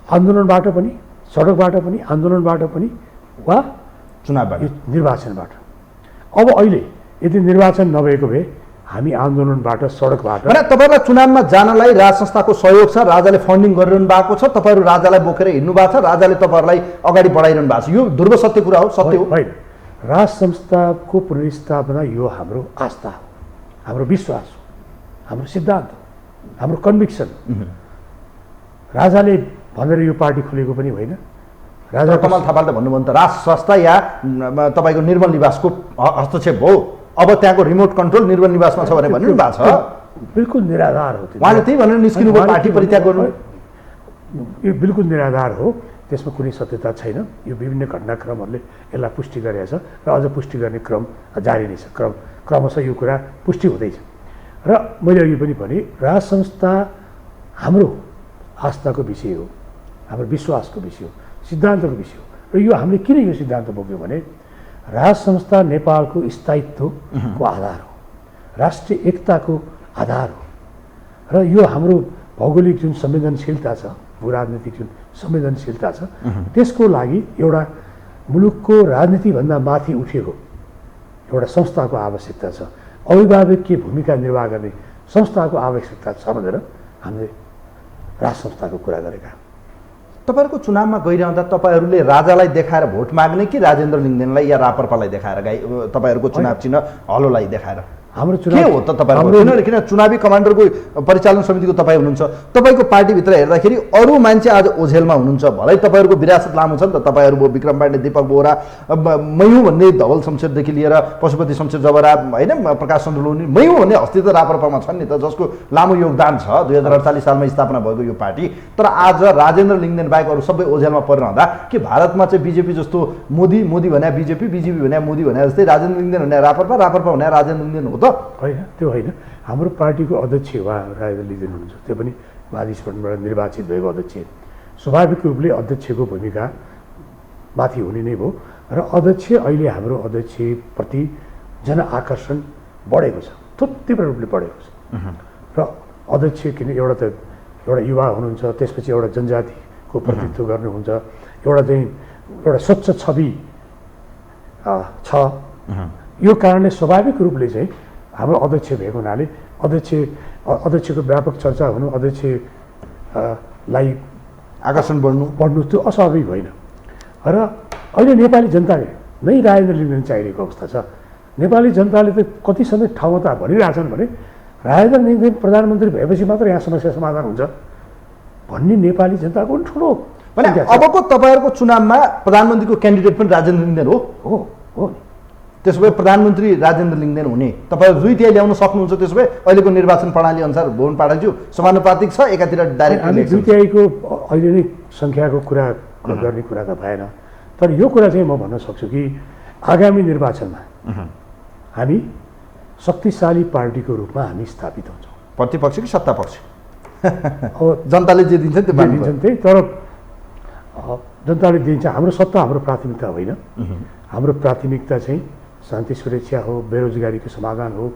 आन्दोलनबाट पनि सडकबाट पनि आन्दोलनबाट पनि वा चुनावबाट निर्वाचनबाट अब अहिले यदि निर्वाचन नभएको भए हामी आन्दोलनबाट सडकबाट तपाईँहरूलाई चुनावमा जानलाई राज संस्थाको सहयोग छ राजाले फन्डिङ गरिरहनु भएको छ तपाईँहरू राजालाई बोकेर हिँड्नु भएको छ राजाले तपाईँहरूलाई अगाडि बढाइरहनु भएको छ यो ध्रुव सत्य कुरा हो सत्य हो होइन राज संस्थाको पुनर्स्थापना यो हाम्रो आस्था हो हाम्रो विश्वास हो हाम्रो सिद्धान्त हो हाम्रो कन्भिक्सन राजाले भनेर यो पार्टी खोलेको पनि होइन राजा कमल थापाले त भन्नुभयो नि त राज संस्था या तपाईँको निर्मल निवासको हस्तक्षेप हो अब त्यहाँको रिमोट कन्ट्रोल निर्मल निवासमा छ भनेर भन्नु भएको छ बिल्कुल निराधार हो उहाँले त्यही भनेर निस्किनु भयो पार्टी परित्याग गर्नु यो बिल्कुल निराधार हो त्यसमा कुनै सत्यता छैन यो विभिन्न घटनाक्रमहरूले यसलाई पुष्टि गरेको छ र अझ पुष्टि गर्ने क्रम जारी नै छ क्रमशः यो कुरा पुष्टि हुँदैछ र मैले अघि पनि भने राज संस्था हाम्रो आस्थाको विषय हो हाम्रो विश्वासको विषय हो सिद्धान्तको विषय हो र यो हामीले किन यो सिद्धान्त बोक्यौँ भने राज संस्था नेपालको स्थायित्वको आधार हो राष्ट्रिय एकताको आधार हो र यो हाम्रो भौगोलिक जुन संवेदनशीलता छ भू राजनीतिक जुन संवेदनशीलता छ त्यसको लागि एउटा मुलुकको राजनीतिभन्दा माथि उठेको एउटा संस्थाको आवश्यकता छ अभिभावकीय भूमिका निर्वाह गर्ने संस्थाको आवश्यकता छ भनेर हामीले राज संस्थाको कुरा गरेका तपाईँहरूको चुनावमा गइरहँदा तपाईँहरूले राजालाई देखाएर भोट माग्ने कि राजेन्द्र लिङ्गदेनलाई या रापरपालाई देखाएर तपाईँहरूको चुनाव चिन्ह हलोलाई देखाएर हाम्रो के हो त तपाईँहरू किन चुनावी कमान्डरको परिचालन समितिको तपाईँ हुनुहुन्छ तपाईँको पार्टीभित्र हेर्दाखेरि अरू मान्छे आज ओझेलमा हुनुहुन्छ भलै तपाईँहरूको विरासत लामो छ नि त तपाईँहरू भयो विक्रम पाण्डे दीपक बोहरा मयौँ भन्ने धवल शमशेरदेखि लिएर पशुपति शमशेर जबरा होइन प्रकाश चन्द्र लोनी मयौँ भन्ने हस्ती त रापरपामा छन् नि त जसको लामो योगदान छ 2048 सालमा स्थापना भएको यो पार्टी तर आज राजेन्द्र लिङ्गदेन बाहेक अरू सबै ओझेलमा परिरहँदा के भारतमा चाहिँ बिजेपी जस्तो मोदी भने बिजेपी भने मोदी भने जस्तै राजेन्द्र लिङ्गदेन भने रापरपा भने राजेन्द्र लिङ्गदेन हो त होइन त्यो होइन हाम्रो पार्टीको अध्यक्ष उहाँ राजेन्द्र लिङ्गदेन हुनुहुन्छ त्यो पनि वादिसपटबाट निर्वाचित भएको अध्यक्ष स्वाभाविक रूपले अध्यक्षको भूमिका माथि हुने नै भयो र अध्यक्ष अहिले हाम्रो अध्यक्षप्रति जनआकर्षण बढेको छ तीव्र रूपले बढेको छ र अध्यक्ष किन एउटा युवा हुनुहुन्छ त्यसपछि एउटा जनजातिको प्रतिनिधित्व गर्नुहुन्छ एउटा स्वच्छ छवि छ यो कारणले स्वाभाविक रूपले चाहिँ हाम्रो अध्यक्ष भएको हुनाले अध्यक्षको व्यापक चर्चा हुनु अध्यक्षलाई आकर्षण बढ्नु त्यो अस्वाभाविक होइन र अहिले नेपाली जनताले नै राजेन्द्र लिङ्गदेन चाहिरहेको अवस्था छ नेपाली जनताले त कति समय ठाउँमा त भनिरहेछन् भने राजेन्द्र लिङ्गदेन प्रधानमन्त्री भएपछि मात्र यहाँ समस्या समाधान हुन्छ भन्ने नेपाली जनताको पनि ठुलो भने अबको तपाईँहरूको चुनावमा प्रधानमन्त्रीको क्यान्डिडेट पनि राजेन्द्र लिङ्गदेन हो नि। त्यसो भए प्रधानमन्त्री राजेन्द्र लिङ्गदेन हुने तपाईँहरू 2 ल्याउन सक्नुहुन्छ। त्यसो भए अहिलेको निर्वाचन प्रणाली अनुसार भुवन पाठकज्यू समानुपातिक छ, एकातिर डाइरेक्ट हामी 2 अहिले नै सङ्ख्याको कुरा गर्ने कुरा त भएन, तर यो कुरा चाहिँ म भन्न सक्छु कि आगामी निर्वाचनमा हामी शक्तिशाली पार्टीको रूपमा हामी स्थापित हुन्छौँ। प्रतिपक्ष कि सत्तापक्ष अब जनताले जे दिन्छ त्यो दिन्छन् त्यही, तर जनताले दिन्छ। हाम्रो सत्ता हाम्रो प्राथमिकता होइन। हाम्रो प्राथमिकता चाहिँ शान्ति सुरक्षा हो, बेरोजगारीको समाधान हो,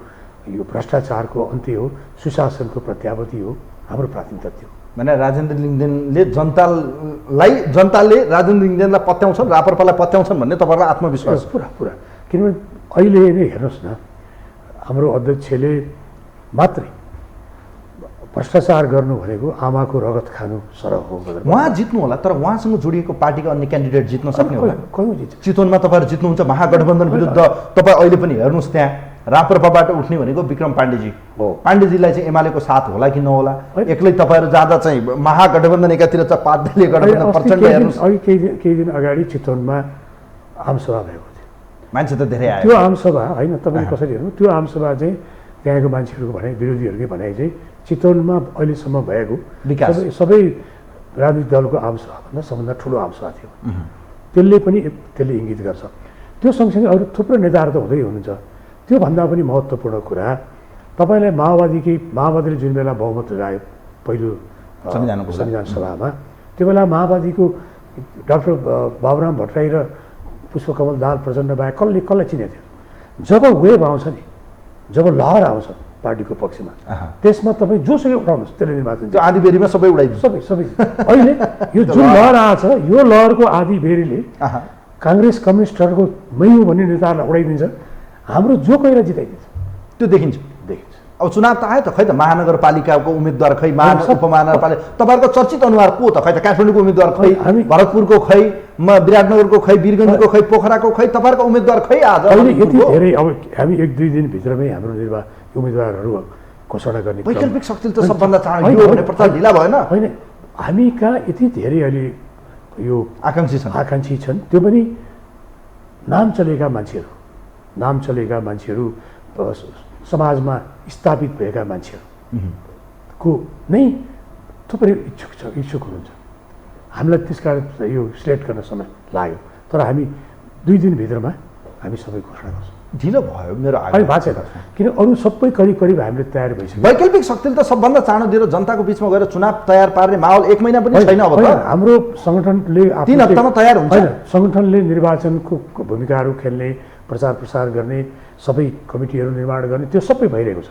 यो भ्रष्टाचारको अन्त्य हो, सुशासनको प्रत्याभूति हो। हाम्रो प्राथमिकता त्यो। भने राजेन्द्र लिङ्गदेनले जनताले राजेन्द्र लिङ्गदेनलाई पत्याउँछन्, राप्रपालाई पत्याउँछन् भन्ने तपाईँलाई आत्मविश्वास? पुरा किनभने अहिले नै हेर्नुहोस् न, हाम्रो अध्यक्षले मात्रै भ्रष्टाचार गर्नु भनेको आमाको रगत खानु सरह हो। उहाँ जित्नु होला, तर उहाँसँग जोडिएको पार्टीका अन्य क्यान्डिडेट जित्न सक्ने होला? कहीँ जित्छ। चितवनमा तपाईँहरू जित्नुहुन्छ महागठबन्धन विरुद्ध। तपाईँ अहिले पनि हेर्नुहोस्, त्यहाँ राप्रपाबाट उठ्ने भनेको विक्रम पाण्डेजी हो। पाण्डेजीलाई चाहिँ एमालेको साथ होला कि नहोला? एक्लै तपाईँहरू जाँदा चाहिँ महागठबन्धन एकातिर चाहिँ पातले गठबन्धन प्रचण्ड हेर्नुहोस्। केही दिन अगाडि चितवनमा आमसभा भएको थियो, मान्छे त धेरै आयो। त्यो आमसभा होइन, तपाईँले कसरी हेर्नु, त्यो आमसभा चाहिँ त्यहाँको मान्छेहरूको भनाइ, विरोधीहरूकै भनाइ चाहिँ चितवनमा अहिलेसम्म भएको विकास सबै राजनीतिक दलको आमसभाभन्दा सबभन्दा ठुलो आमसभा थियो। त्यसले इङ्गित गर्छ। त्यो सँगसँगै अरू थुप्रो नेताहरू त हुँदै हुनुहुन्छ। त्योभन्दा पनि महत्त्वपूर्ण कुरा, तपाईँलाई माओवादीले जुन बेला बहुमत ल्यायो पहिलो संविधान सभामा, त्यो बेला माओवादीको डाक्टर बाबुराम भट्टराई र पुष्पकमल दाहाल प्रचण्ड बाहेक कसलाई चिनेको थियो? जब वेभ आउँछ नि, जब लहर आउँछ पार्टीको पक्षमा, त्यसमा तपाईँ जोसुकै उठाउनुहोस्, त्यसले निर्वाचन आधी बेरीमा सबै उडाइदिन्छ। सबै अहिले यो जुन लहर आएको छ, यो लहरको आधी बेरीले काङ्ग्रेस कम्युनिस्टहरूको मै हो भन्ने नेताहरूलाई उडाइदिन्छ। हाम्रो जो कोहीलाई जिताइदिन्छ, त्यो देखिन्छ। अब चुनाव त आयो त, खै त महानगरपालिकाको उम्मेदवार खै, उपमहानगरपालिका तपाईँहरूको चर्चित अनुहार को त? खै त काठमाडौँको उम्मेदवार खै, भरतपुरको खै, विराटनगरको खै, वीरगञ्जको खै, पोखराको खै, तपाईँहरूको उम्मेदवार खै? आज अहिले यति धेरै, अब हामी 1-2 दिनभित्रमै हाम्रो उम्मेदवारहरू घोषणा गर्ने। वैकल्पिक शक्तिले त सबभन्दा चाँडो यो भने प्रचार ढिला भएन? होइन, हामी कहाँ यति धेरै अहिले यो आकाङ्क्षी छन्, त्यो पनि नाम चलेका मान्छेहरू समाजमा स्थापित भएका मान्छेहरूको नै थुप्रै इच्छुक हुनुहुन्छ। हामीलाई त्यसकारण यो सिलेक्ट गर्न समय लाग्यो, तर हामी 2 दिनभित्रमा हामी सबै घोषणा गर्छौँ। ढिलो भयो मेरो भएको छैन, किन अरू सबै करिब हामीले तयार भइसक्यो। वैकल्पिक शक्तिले त सबभन्दा चाँडो दिएर जनताको बिचमा गएर चुनाव तयार पार्ने माहौल 1 महिना पनि छैन। अब हाम्रो सङ्गठनले 3 हप्तामा तयार हुन्छ। सङ्गठनले निर्वाचनको भूमिकाहरू खेल्ने, प्रचार प्रसार गर्ने, सबै कमिटीहरू निर्माण गर्ने, त्यो सबै भइरहेको छ।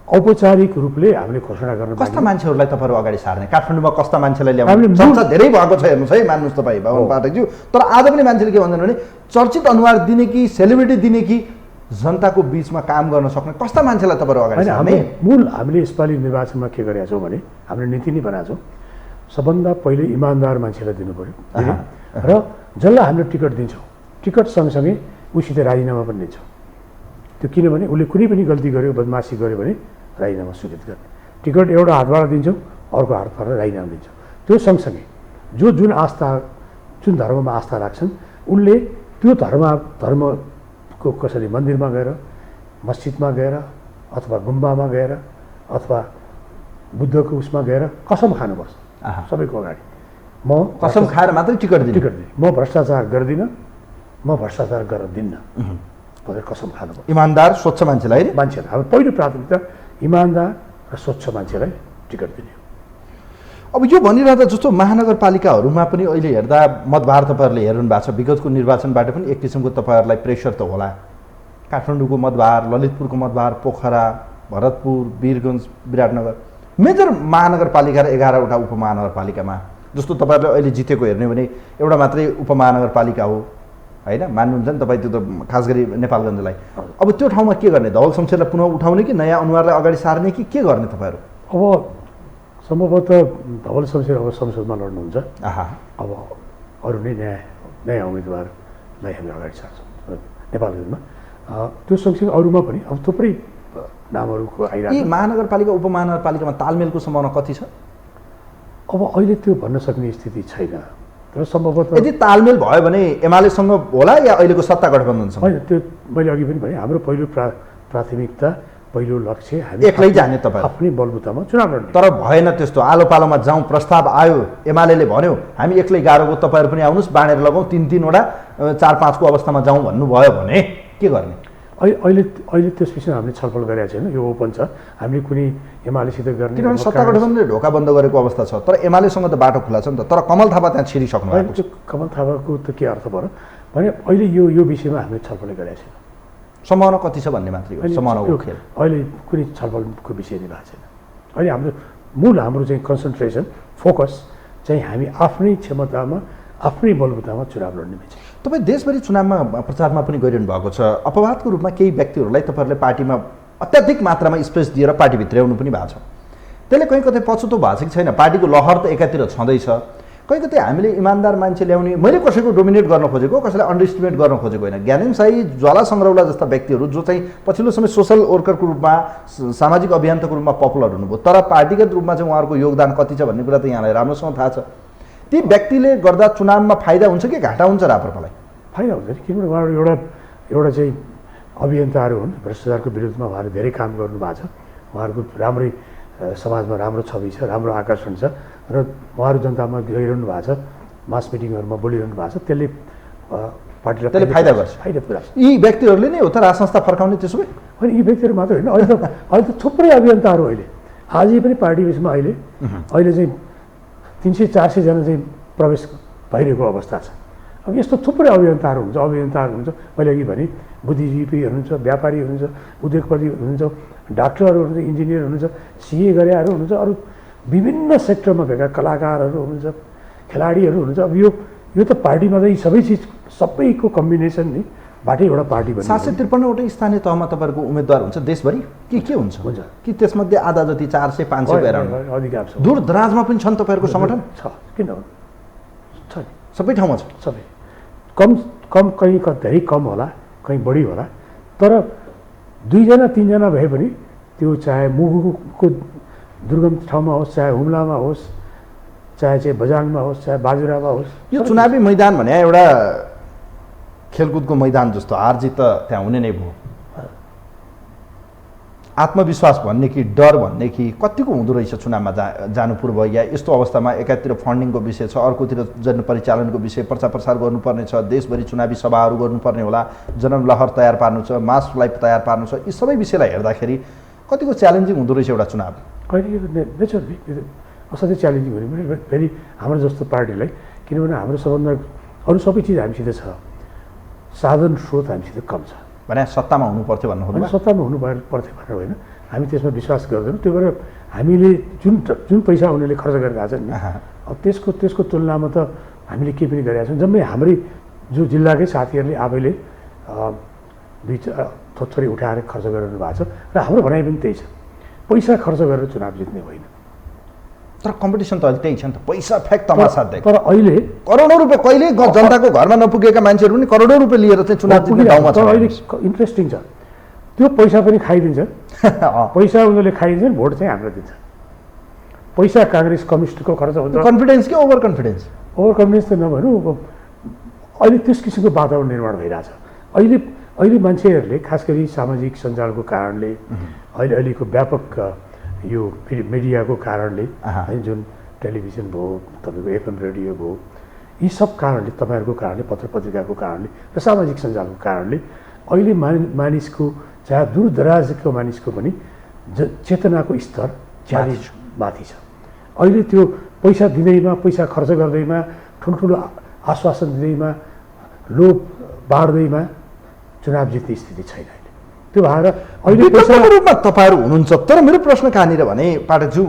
औपचारिक रूपले हामीले घोषणा गर्न। कस्ता मान्छेहरूलाई तपाईँहरू अगाडि सार्ने? काठमाडौँमा कस्ता मान्छेलाई ल्याउने चर्चा धेरै भएको छ, हेर्नुहोस् है, मान्नुहोस् तपाईँ भवन पाठकज्यू। तर आज पनि मान्छेले के भन्छन् भने चर्चित अनुहार दिने कि सेलिब्रिटी दिने कि जनताको बिचमा काम गर्न सक्ने कस्ता मान्छेलाई तपाईँहरू अगाडि सार्ने? हामीले यसपालि निर्वाचनमा के गरेका छौँ भने हामीले नीति नै बनाएको छौँ। सबभन्दा पहिले इमान्दार मान्छेलाई दिनु पऱ्यो र जसलाई हामीले टिकट दिन्छौँ, टिकट सँगसँगै उसित राजीनामा पनि दिन्छौँ। त्यो किनभने उसले कुनै पनि गल्ती गर्यो, बदमासी गर्यो भने राजीनामा स्वीकृत गर्ने। टिकट एउटा हातबाट दिन्छौँ, अर्को हातबाट राजीनामा दिन्छौँ। त्यो सँगसँगै जुन धर्ममा आस्था राख्छन् उनले त्यो धर्मको कसरी मन्दिरमा गएर, मस्जिदमा गएर, अथवा गुम्बामा गएर, अथवा बुद्धको उसमा गएर कसम खानुपर्छ सबैको अगाडि। म कसम खाएर मात्रै टिकट दिएँ, म भ्रष्टाचार गर्दिनँ, म भ्रष्टाचार गर्न दिन्न भनेर कसम खानुपर्छ। इमान्दार स्वच्छ मान्छेलाई अब पहिलो प्राथमिकता इमान्दार र स्वच्छ मान्छेलाई टिकट दिने हो। अब यो भनिरहँदा जस्तो महानगरपालिकाहरूमा पनि अहिले हेर्दा मतभार तपाईँहरूले हेर्नु भएको छ। विगतको निर्वाचनबाट पनि एक किसिमको तपाईँहरूलाई प्रेसर त होला। काठमाडौँको मतभार, ललितपुरको मतभार, पोखरा, भरतपुर, वीरगञ्ज, विराटनगर, मेजर महानगरपालिका र 11वटा उपमहानगरपालिकामा जस्तो तपाईँहरूले अहिले जितेको हेर्ने भने एउटा मात्रै उपमहानगरपालिका हो होइन, मान्नुहुन्छ नि तपाईँ? त्यो त खास गरी नेपालगञ्जलाई। अब त्यो ठाउँमा के गर्ने? धवल शमशेरलाई पुनः उठाउने कि नयाँ अनुहारलाई अगाडि सार्ने कि के गर्ने तपाईँहरू? अब सम्भवतः धवल शमशेर अब संसदमा लड्नुहुन्छ। अब अरू नै नयाँ उम्मेदवारलाई हामी अगाडि सार्छौँ नेपालगञ्जमा। त्यो सँगसँगै अरूमा पनि अब थुप्रै नामहरूको यी आइरहेको महानगरपालिका उपमहानगरपालिकामा तालमेलको सम्भावना कति छ? अब अहिले त्यो भन्न सक्ने स्थिति छैन, तर सम्भवतः यदि तालमेल भयो भने एमालेसँग होला या अहिलेको सत्ता गठबन्धनसँग? होइन, त्यो मैले अघि पनि भने हाम्रो पहिलो प्राथमिकता पहिलो लक्ष्य हामी एक्लै जाने तपाईँ आफ्नै बलबुतामा चुनाव लड्ने। तर भएन त्यस्तो। आलो पालोमा जाउँ प्रस्ताव आयो, एमाले भन्यो हामी एक्लै गाह्रो भयो, तपाईँहरू पनि आउनुहोस् बाँडेर लगाउँ, 3-3वटा 4-5को अवस्थामा जाउँ भन्नुभयो भने के गर्ने? अहिले त्यस विषयमा हामीले छलफल गरेका छैनौँ, यो ओपन छ। हामीले कुनै एमालेसित गर्ने, किनभने सत्ता गठबन्धनले ढोका बन्द गरेको अवस्था छ, तर एमालेसँग त बाटो खुला छ नि त। तर कमल थापा त्यहाँ छिरिसक्नु भएको छ। त्यो कमल थापाको त के अर्थ भयो भने अहिले यो विषयमा हामीले छलफल गरेका छैनौँ। सम्भावना कति छ भन्ने मात्रै हो, सम्भावनाको खेल। अहिले कुनै छलफलको विषय नै भएको छैन। अहिले हाम्रो चाहिँ कन्सन्ट्रेसन फोकस चाहिँ हामी आफ्नै क्षमतामा आफ्नै बलबुतामा चुनाव लड्ने विषय। तपाईँ देशभरि चुनावमा प्रचारमा पनि गरिरहनु भएको छ। अपवादको रूपमा केही व्यक्तिहरूलाई तपाईँहरूले पार्टीमा अत्याधिक मात्रामा स्पेस दिएर पार्टीभित्र ल्याउनु पनि भएको छ। त्यसले कहीँ कतै पछुतो भएको छ कि छैन? पार्टीको लहर त एकातिर छँदैछ, कहीँ कतै हामीले इमान्दार मान्छे ल्याउने, मैले कसैको डोमिनेट गर्न खोजेको, कसैलाई अन्डर एस्टिमेट गर्न खोजेको होइन। ज्ञानेन्द्र साई, ज्वाला सङ्ग्रौला जस्ता व्यक्तिहरू जो चाहिँ पछिल्लो समय सोसल वर्करको रूपमा, सामाजिक अभियन्ताको रूपमा पपुलर हुनुभयो, तर पार्टीगत रूपमा चाहिँ उहाँहरूको योगदान कति छ भन्ने कुरा त यहाँलाई राम्रोसँग थाहा छ। ती व्यक्तिले गर्दा चुनावमा फाइदा हुन्छ कि घाटा हुन्छ राप्रपालाई? फाइदा हुन्छ, किनभने उहाँहरू एउटा चाहिँ अभियन्ताहरू हुन्, भ्रष्टाचारको विरुद्धमा उहाँहरू धेरै काम गर्नुभएको छ। उहाँहरूको राम्रै समाजमा राम्रो छवि छ, राम्रो आकर्षण छ र उहाँहरू जनतामा गइरहनु भएको छ, मास मिटिङहरूमा बोलिरहनु भएको छ। त्यसले पार्टीलाई त्यसले फाइदा गर्छ, फाइदा पुऱ्याउँछ। यी व्यक्तिहरूले नै हो त राज संस्था फर्काउने? त्यसो भए होइन, यी व्यक्तिहरू मात्र होइन, अहिले त थुप्रै अभियन्ताहरू अहिले आजै पनि पार्टी बिचमा अहिले चाहिँ 300-400 जना चाहिँ प्रवेश भइरहेको अवस्था छ। अब यस्तो थुप्रै अभियन्ताहरू हुन्छ। मैले अघि भने बुद्धिजीवी हुनुहुन्छ, व्यापारी हुनुहुन्छ, उद्योगपति हुनुहुन्छ, डाक्टरहरू हुनुहुन्छ, इन्जिनियर हुनुहुन्छ, सिए गरेहरू हुनुहुन्छ, अरू विभिन्न सेक्टरमा भएका कलाकारहरू हुनुहुन्छ, खेलाडीहरू हुनुहुन्छ। अब यो त पार्टीमा चाहिँ सबै चिज सबैको कम्बिनेसन नै बाटै एउटा पार्टी बन्छ। 753वटै स्थानीय तहमा तपाईँहरूको उम्मेदवार हुन्छ देशभरि के हुन्छ? कि त्यसमध्ये आधा जति 400-500 गएर अधिकार छ। दूर दराजमा पनि छन् तपाईँहरूको सङ्गठन? छ, किन छ नि, सबै ठाउँमा छ। सबै कम कहीँ धेरै कम होला, कहीँ बढी होला, तर 2-3 भए पनि त्यो चाहे मुगुको दुर्गम ठाउँमा होस्, चाहे हुम्लामा होस्, चाहे चाहिँ बझाङमा होस्, चाहे बाजुरामा होस्। यो चुनावी मैदान भने एउटा खेलकुदको मैदान जस्तो, हार जित त त्यहाँ हुने नै भयो। आत्मविश्वास भन्ने कि डर भन्ने कि कतिको हुँदो रहेछ चुनावमा जानु पूर्व? या यस्तो अवस्थामा एकातिर फन्डिङको विषय छ, अर्कोतिर जनपरिचालनको विषय, प्रचार प्रसार गर्नुपर्ने छ, देशभरि चुनावी सभाहरू गर्नुपर्ने होला, जनलहर तयार पार्नु छ, मासलाई तयार पार्नु छ, यी सबै विषयलाई हेर्दाखेरि कतिको च्यालेन्जिङ हुँदो रहेछ एउटा चुनाव? अहिले नेचरली असाध्यै च्यालेन्जिङ हुने पनि फेरि हाम्रो जस्तो पार्टीलाई, किनभने हाम्रो सबभन्दा अरू सबै चिज हामीसित छ, साधन स्रोत हामीसित कम छ। भने सत्तामा हुनु पर्थ्यो भन्नु होइन, सत्तामा हुनु पर्थ्यो भनेर होइन, हामी त्यसमा विश्वास गर्दैनौँ। त्यो भएर हामीले जुन पैसा उनीहरूले खर्च गरेर आएको छ नि, अब त्यसको तुलनामा त हामीले केही पनि गरेका छौँ। जम्मै हाम्रै जो जिल्लाकै साथीहरूले आफैले 2-4 थोरै उठाएर खर्च गरिरहनु भएको छ र हाम्रो भनाइ पनि त्यही छ, पैसा खर्च गरेर चुनाव जित्ने होइन। तर कम्पिटिसन त त्यही छ नि त, पैसा फ्याक तमासा देख। तर अहिले करोडौँ रुपियाँ कहिले जनताको घरमा नपुगेका मान्छेहरू पनि करोडौँ रुपियाँ लिएर चाहिँ चुनाव जित्ने ठाउँमा छ। अहिले इन्ट्रेस्टिङ छ, त्यो पैसा पनि खाइदिन्छ, पैसा उनीहरूले खाइदिन्छ, भोट चाहिँ हाम्रो दिन्छ। पैसा काङ्ग्रेस कम्युनिस्टको खर्च हुन्छ। कन्फिडेन्स कि ओभर कन्फिडेन्स? ओभर कन्फिडेन्स त नभनौँ, अहिले त्यस किसिमको वातावरण निर्माण भइरहेछ। अहिले मान्छेहरूले खास गरी सामाजिक सञ्जालको कारणले, अहिलेको व्यापक यो मिडियाको कारणले, जुन टेलिभिजन भयो, तपाईँको एफएम रेडियो भयो, यी सब कारणले, तपाईँहरूको कारणले, पत्र पत्रिकाको कारणले र सामाजिक सञ्जालको कारणले अहिले मानिसको, चाहे दूर दराजको मानिसको पनि चेतनाको स्तर ज्यादै माथि छ। अहिले त्यो पैसा दिँदैमा, पैसा खर्च गर्दैमा, ठुल्ठुलो आश्वासन दिँदैमा, लोभ बाँड्दैमा चुनाव जित्ने स्थिति छैन। त्यो भएर अहिले पैसाको रूपमा तपाईँहरू हुनुहुन्छ। तर मेरो प्रश्न कहाँनिर भने पाठकज्यू,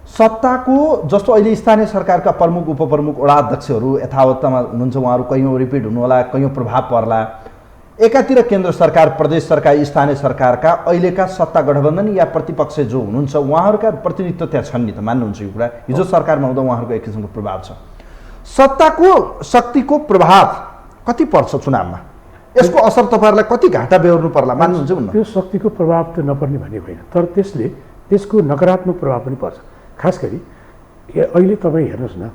सत्ताको जस्तो अहिले स्थानीय सरकारका प्रमुख उपप्रमुख वडा अध्यक्षहरू यथावत्तामा हुनुहुन्छ, उहाँहरू कयौँ रिपिट हुनु होला, कयौँ प्रभाव पर्ला। एकातिर केन्द्र सरकार, प्रदेश सरकार, स्थानीय सरकारका अहिलेका सत्ता गठबन्धन या प्रतिपक्ष जो हुनुहुन्छ उहाँहरूका प्रतिनिधित्व त्यहाँ छन् नि त, मान्नुहुन्छ यो कुरा? हिजो सरकारमा हुँदा उहाँहरूको एक किसिमको प्रभाव छ। सत्ताको शक्तिको प्रभाव कति पर्छ चुनावमा? यसको असर तपाईँहरूलाई कति घाटा बेहोर्नु पर्ला मान्नुहुन्छ हुन्न? त्यो शक्तिको प्रभाव त नपर्ने भन्ने होइन, तर त्यसको नकारात्मक प्रभाव पनि पर्छ। खास गरी अहिले तपाईँ हेर्नुहोस् न,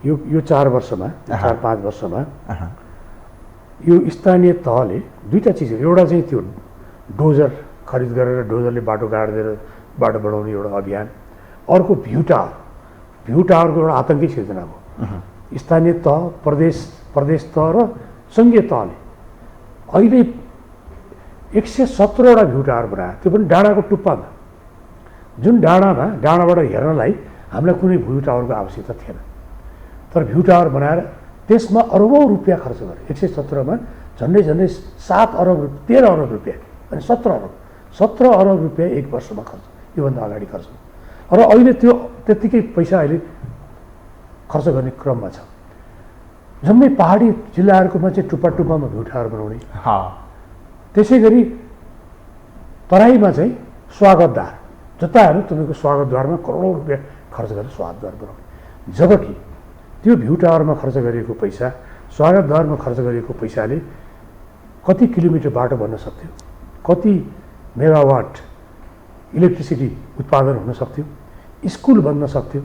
यो 4 वर्षमा 4-5 वर्षमा यो स्थानीय तहले दुईटा चिजहरू, एउटा चाहिँ त्यो डोजर खरिद गरेर डोजरले बाटो गाडिदिएर बाटो बढाउने एउटा अभियान, अर्को भ्यू टावरको एउटा आतङ्की सिर्जना भयो। स्थानीय तह, प्रदेश तह र सङ्घीय तहले अहिले 117वटा भ्यू टावर बनायो, त्यो पनि डाँडाको टुप्पामा, जुन डाँडाबाट हेर्नलाई हामीलाई कुनै भ्यू टावरको आवश्यकता थिएन। तर भ्यू टावर बनाएर त्यसमा अरबौँ रुपियाँ खर्च गरे। 117मा झन्डै 7 अरब 13 अरब रुपियाँ अनि 17 अरब रुपियाँ 1 वर्षमा खर्च, योभन्दा अगाडि खर्च। र अहिले त्यो त्यत्तिकै पैसा अहिले खर्च गर्ने क्रममा छ। जम्मै पहाडी जिल्लाहरूकोमा चाहिँ टुप्पामा भ्यू टावर बनाउने, त्यसै गरी तराईमा चाहिँ स्वागतद्वार, जता हेर्नु तपाईँको स्वागतद्वारमा करोडौँ रुपियाँ खर्च गरेर स्वागतद्वार बनाउने, जबकि त्यो भ्यू टावरमा खर्च गरिएको पैसा, स्वागतद्वारमा खर्च गरिएको पैसाले कति किलोमिटर बाटो बन्न सक्थ्यो, कति मेगावाट इलेक्ट्रिसिटी उत्पादन हुन सक्थ्यो, स्कुल बन्न सक्थ्यो,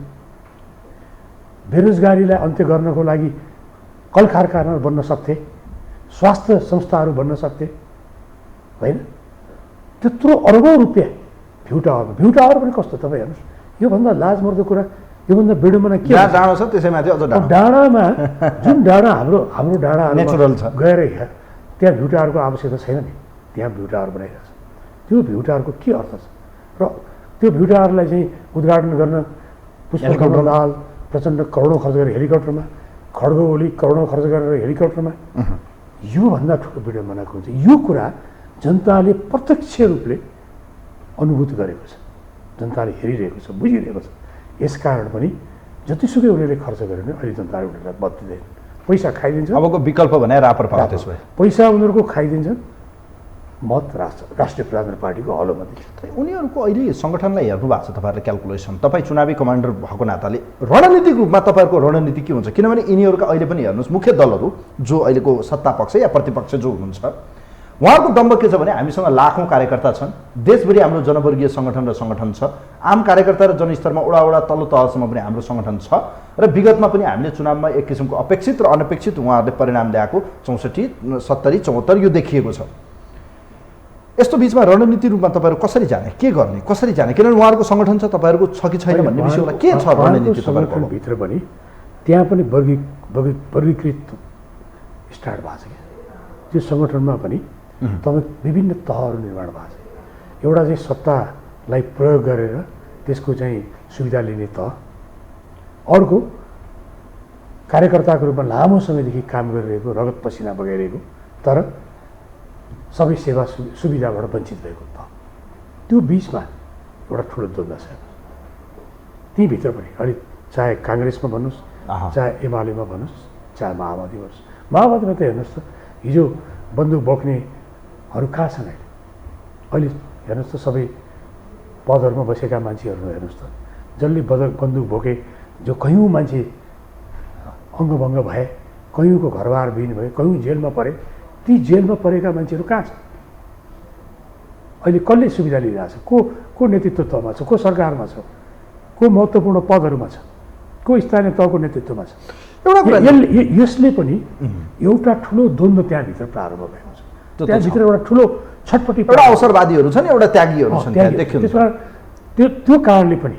बेरोजगारीलाई अन्त्य गर्नको लागि कल कारखाना बन्न सक्थे, स्वास्थ्य संस्थाहरू बन्न सक्थे, होइन? त्यत्रो अरबौँ रुपियाँ भ्यू टावर पनि कस्तो, तपाईँ हेर्नुहोस्, योभन्दा लाजमर्दो कुरा, योभन्दा विडम्बना के डाँडा छ, त्यसैमाथि अझ डाँडामा जुन डाँडा हाम्रो डाँडाहरू नेचुरल छ, गएर त्यहाँ भ्यू टावरको आवश्यकता छैन नि, त्यहाँ भ्यू टावर बनाइरहेको छ। त्यो भ्यू टावरको के अर्थ छ? र त्यो भ्यू टावरलाई चाहिँ उद्घाटन गर्न पुष्पकमल दाहाल प्रचण्ड करोडौँ खर्च गरेर हेलिकप्टरमा, खड्गो ओली करोडौँ खर्च गरेर हेलिकप्टरमा, योभन्दा ठुलो विडम्बनाको हुन्छ। यो कुरा जनताले प्रत्यक्ष रूपले अनुभूत गरेको छ, जनताले हेरिरहेको छ, बुझिरहेको छ। यसकारण पनि जतिसुकै उनीहरूले खर्च गरे भने अहिले जनताले उनीहरूलाई मत दिँदैन, पैसा खाइदिन्छ। अबको विकल्प भने रापर पाउँछ, त्यसो भए पैसा उनीहरूको खाइदिन्छन्, मत राष्ट्रिय प्रजातन्त्र पार्टीको हलोमा दिन्छ। उनीहरूको अहिले सङ्गठनलाई हेर्नु भएको छ तपाईँहरूले क्यालकुलेसन, तपाईँ चुनावी कमान्डर भएको नाताले रणनीतिक रूपमा तपाईँहरूको रणनीति के हुन्छ? किनभने यिनीहरूका अहिले पनि हेर्नुहोस्, मुख्य दलहरू जो अहिलेको सत्ता पक्ष या प्रतिपक्ष जो हुनुहुन्छ, उहाँहरूको दम्ब के छ भने हामीसँग लाखौँ कार्यकर्ता छन्, देशभरि हाम्रो जनवर्गीय सङ्गठन छ, आम कार्यकर्ता र जनस्तरमा वडा तल्लो तहसम्म पनि हाम्रो सङ्गठन छ, र विगतमा पनि हामीले चुनावमा एक किसिमको अपेक्षित र अनपेक्षित उहाँहरूले परिणाम ल्याएको 64, 70, 74 यो देखिएको छ। यस्तो बिचमा रणनीति रूपमा तपाईँहरू कसरी जाने, के गर्ने, कसरी जाने? किनभने उहाँहरूको सङ्गठन छ, तपाईँहरूको छ कि छैन भन्ने विषयमा के छ रणनीति तपाईँहरूको भित्र पनि? त्यहाँ पनि वर्गीकृत स्टार्ट भएको छ। त्यो सङ्गठनमा पनि तपाईँ विभिन्न तहहरू निर्माण भएको छ। एउटा चाहिँ सत्तालाई प्रयोग गरेर त्यसको चाहिँ सुविधा लिने तह, अर्को कार्यकर्ताको रूपमा लामो समयदेखि काम गरिरहेको, रगत पसिना बगाइरहेको तर सबै सेवा सुविधाबाट वञ्चित भएको तह। त्यो बिचमा एउटा ठुलो द्वन्द्व छ। तीभित्र पनि अलि चाहे काङ्ग्रेसमा भन्नुहोस्, चाहे एमालेमा भन्नुहोस्, चाहे माओवादी भन्नुहोस्, माओवादीमा त हेर्नुहोस् त, हिजो बन्दुक बोक्नेहरू कहाँ छन् अहिले हेर्नुहोस् त, सबै पदहरूमा बसेका मान्छेहरू हेर्नुहोस् त, जसले बन्दुक बोके, जो कयौँ मान्छे अङ्गभङ्ग भए, कयौँको घरबार विहीन भए, कयौँ जेलमा परे, ती जेलमा परेका मान्छेहरू कहाँ छन्? अहिले कसले सुविधा लिइरहेको छ? को नेतृत्वमा छ? को सरकारमा छ? को महत्त्वपूर्ण पदहरूमा छ? को स्थानीय तहको नेतृत्वमा छ? यसले पनि एउटा ठुलो द्वन्द्व त्यहाँभित्र प्रारम्भ भएको छ। त्यहाँभित्र एउटा ठुलो छटपटी, एउटा अवसरवादीहरू छन्, एउटा त्यागीहरू छन्। त्यसमा त्यो कारणले पनि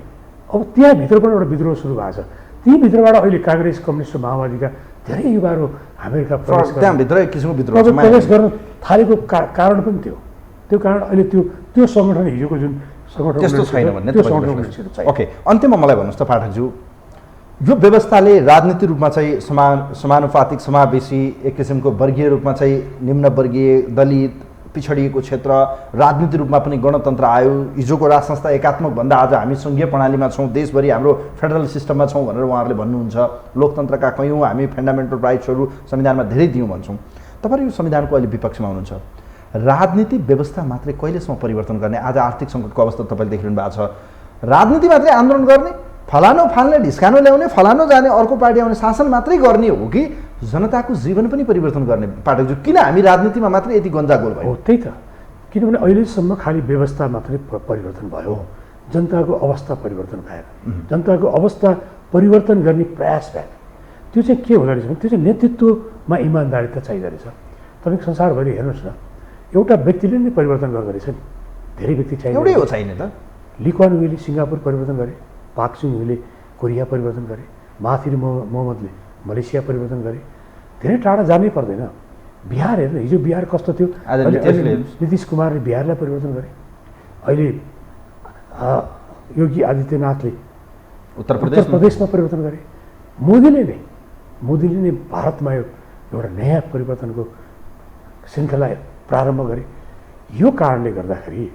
अब त्यहाँभित्र पनि एउटा विद्रोह सुरु भएको छ। ती भित्रबाट अहिले काङ्ग्रेस, कम्युनिस्ट र माओवादीका धेरै युवाहरू हामीहरूका त्यहाँभित्र एक किसिमको प्रवेश गर्न थालेको कारण पनि थियो। त्यो कारण अहिले त्यो सङ्गठन हिजोको जुन सङ्गठन त्यस्तो छैन भन्ने। ओके, अन्त्यमा मलाई भन्नुहोस् त पाठकज्यू, यो व्यवस्थाले राजनीतिक रूपमा चाहिँ समानुपातिक, समावेशी, एक किसिमको वर्गीय रूपमा चाहिँ निम्न वर्गीय, दलित, पिछडिएको क्षेत्र, राजनीतिक रूपमा पनि गणतन्त्र आयो। हिजोको राज संस्था एकात्मक भन्दा आज हामी सङ्घीय प्रणालीमा छौँ, देशभरि हाम्रो फेडरल सिस्टममा छौँ भनेर उहाँहरूले भन्नुहुन्छ। लोकतन्त्रका कयौँ हामी फन्डामेन्टल राइट्सहरू संविधानमा धेरै दियौँ भन्छौँ। तपाईँहरू यो संविधानको अहिले विपक्षमा हुनुहुन्छ। राजनीतिक व्यवस्था मात्रै कहिलेसम्म परिवर्तन गर्ने? आज आर्थिक सङ्कटको अवस्था तपाईँले देखिरहनु भएको छ। राजनीति मात्रै आन्दोलन गर्ने, फलानो फाल्ने, ढिस्कानो ल्याउने, फलानो जाने, अर्को पार्टी आउने, शासन मात्रै गर्ने हो कि जनताको जीवन पनि परिवर्तन गर्ने पाठकज्यू किन हामी राजनीतिमा मात्र यति गन्जागोल भयो? हो त्यही त, किनभने अहिलेसम्म खालि व्यवस्था मात्रै परिवर्तन भयो, जनताको अवस्था परिवर्तन भएन। जनताको अवस्था परिवर्तन गर्ने प्रयास भएन। त्यो चाहिँ के हुँदो रहेछ भने त्यो चाहिँ नेतृत्वमा इमान्दारिता चाहिँदो रहेछ। तपाईँको संसारभरि हेर्नुहोस् न, एउटा व्यक्तिले नै परिवर्तन गर्दो रहेछ नि, धेरै व्यक्ति चाहिन्छ। एउटै हो छैन त। ली कुआन यूले सिङ्गापुर परिवर्तन गरे, पाक सुन यूले कोरिया परिवर्तन गरे, महाथिर मोहम्मदले मलेसिया परिवर्तन गरे। धेरै टाढा जानै पर्दैन। बिहार हेर्नु, हिजो बिहार कस्तो थियो, नीतिश कुमारले बिहारलाई परिवर्तन गरे। अहिले योगी आदित्यनाथले उत्तर प्रदेशमा परिवर्तन गरे। मोदीले नै भारतमा एउटा नयाँ परिवर्तनको श्रृङ्खला प्रारम्भ गरे। यो कारणले गर्दाखेरि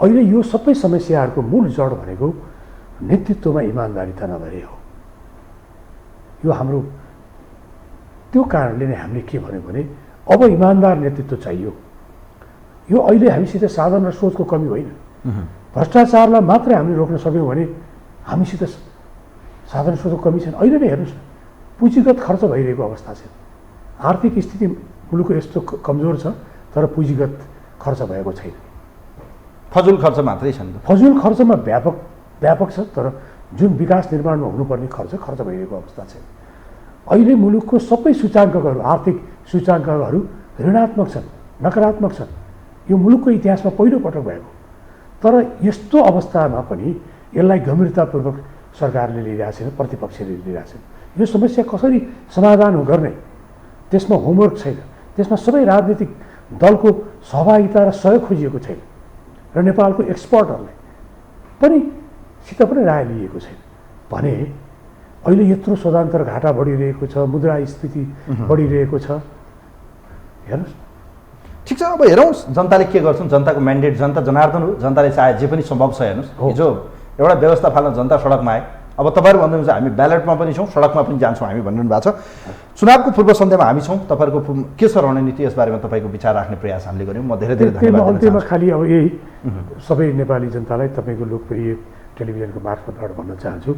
अहिले यो सबै समस्याहरूको मूल जड भनेको नेतृत्वमा इमान्दारिता नभए हो। यो हाम्रो त्यो कारणले नै हामीले के भन्यो भने अब इमान्दार नेतृत्व चाहियो। यो अहिले हामीसित साधन र सोचको कमी होइन। भ्रष्टाचारलाई मात्रै हामीले रोक्न सक्यौँ भने हामीसित साधन सोचको कमी छैन। अहिले नै हेर्नुहोस् न, पुँजीगत खर्च भइरहेको अवस्था छ। आर्थिक स्थिति मुलुकको यस्तो कमजोर छ, तर पुँजीगत खर्च भएको छैन। फजुल खर्च मात्रै छ नि त। फजुल खर्चमा व्यापक छ, तर जुन विकास निर्माणमा हुनुपर्ने खर्च भइरहेको अवस्था छ। अहिले मुलुकको सबै सूचाङ्कहरू, आर्थिक सूचाङ्कहरू ऋणात्मक छन्, नकारात्मक छन्। यो मुलुकको इतिहासमा पहिलोपटक भएको। तर यस्तो अवस्थामा पनि यसलाई गम्भीरतापूर्वक सरकारले लिइरहेको छैन, प्रतिपक्षले लिइरहेको छैन। यो समस्या कसरी समाधान गर्ने, त्यसमा होमवर्क छैन। त्यसमा सबै राजनीतिक दलको सहभागिता र सहयोग खोजिएको छैन र नेपालको एक्सपर्टहरूलाई पनि राय लिएको छैन भने अहिले यत्रो सदान्तर घाटा बढिरहेको छ, मुद्रास्फीति बढिरहेको छ। हेर्नुहोस्, ठिक छ, अब हेरौँ जनताले के गर्छन्। जनताको म्यान्डेट, जनता जनार्दन हो, जनताले चाहे जे पनि सम्भव छ। हेर्नुहोस्, हिजो एउटा व्यवस्था फाल्न जनता सडकमा आए। अब तपाईँहरू भन्नुहुन्छ हामी ब्यालेटमा पनि छौँ, सडकमा पनि जान्छौँ हामी भन्नु भएको छ। चुनावको पूर्व सन्ध्यामा हामी छौँ। तपाईँहरूको के छ रणनीति, यसबारेमा तपाईँको विचार राख्ने प्रयास हामीले गऱ्यौँ। म धेरै धेरै धन्यवाद। अन्त्यमा खालि अब यही सबै नेपाली जनतालाई तपाईँको लोकप्रिय टेलिभिजनको मार्फतबाट भन्न चाहन्छु,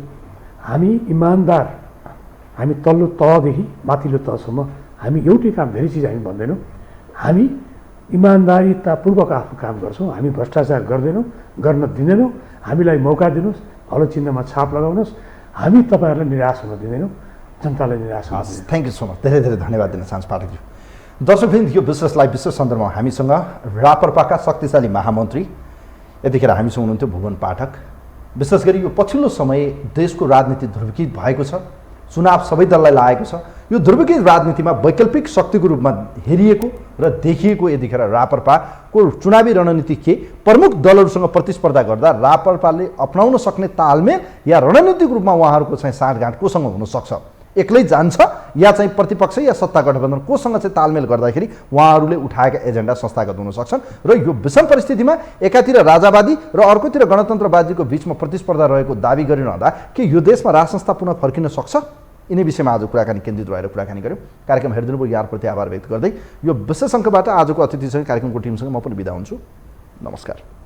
हामी इमान्दार, हामी तल्लो तहदेखि माथिल्लो तहसम्म हामी एउटै काम, धेरै चिज हामी भन्दैनौँ। हामी इमान्दारितापूर्वक आफ्नो काम गर्छौँ। हामी भ्रष्टाचार गर्दैनौँ, गर्न दिँदैनौँ। हामीलाई मौका दिनुहोस्, हलो चिन्हमा छाप लगाउनुहोस्। हामी तपाईँहरूलाई निराश हुन दिँदैनौँ, जनतालाई निराश हुन दिँदैनौँ। Thank you so much. धेरै धेरै धन्यवाद दिन चाहन्छु पाठकज्यू। दर्शकवृन्द, यो विशेषलाई विशेष सन्दर्भमा हामीसँग रापरपाका शक्तिशाली महामन्त्री यतिखेर हामीसँग हुनुहुन्थ्यो भुवन पाठक। विशेष गरी यो पछिल्लो समय देशको राजनीति ध्रुवीकृत भएको छ। चुनाव सबै दललाई लागेको छ। यो ध्रुवीकृत राजनीतिमा वैकल्पिक शक्तिको रूपमा हेरिएको र देखिएको यतिखेर रापरपाको चुनावी रणनीति के, प्रमुख दलहरूसँग प्रतिस्पर्धा गर्दा रापरपाले अपनाउन सक्ने तालमेल या रणनीतिक रूपमा उहाँहरूको चाहिँ साँठगाँठ कोसँग हुनसक्छ, एक्लै जान्छ या चाहिँ प्रतिपक्ष या सत्ता गठबन्धन कोसँग चाहिँ तालमेल गर्दाखेरि उहाँहरूले उठाएका एजेन्डा संस्थागत हुन सक्छन्। र यो विषम परिस्थितिमा एकातिर राजावादी र अर्कोतिर गणतन्त्रवादीको बिचमा प्रतिस्पर्धा रहेको दावी गरिरहँदा के यो देशमा राज संस्था पुनः फर्किन सक्छ? यिनै विषयमा आज कुराकानी केन्द्रित रहेर कुराकानी गऱ्यौँ। कार्यक्रम हेरिदिनुभयो यहाँप्रति आभार व्यक्त गर्दै यो विशेष अङ्कबाट आजको अतिथिसँग कार्यक्रमको टिमसँग म पनि बिदा हुन्छु। नमस्कार।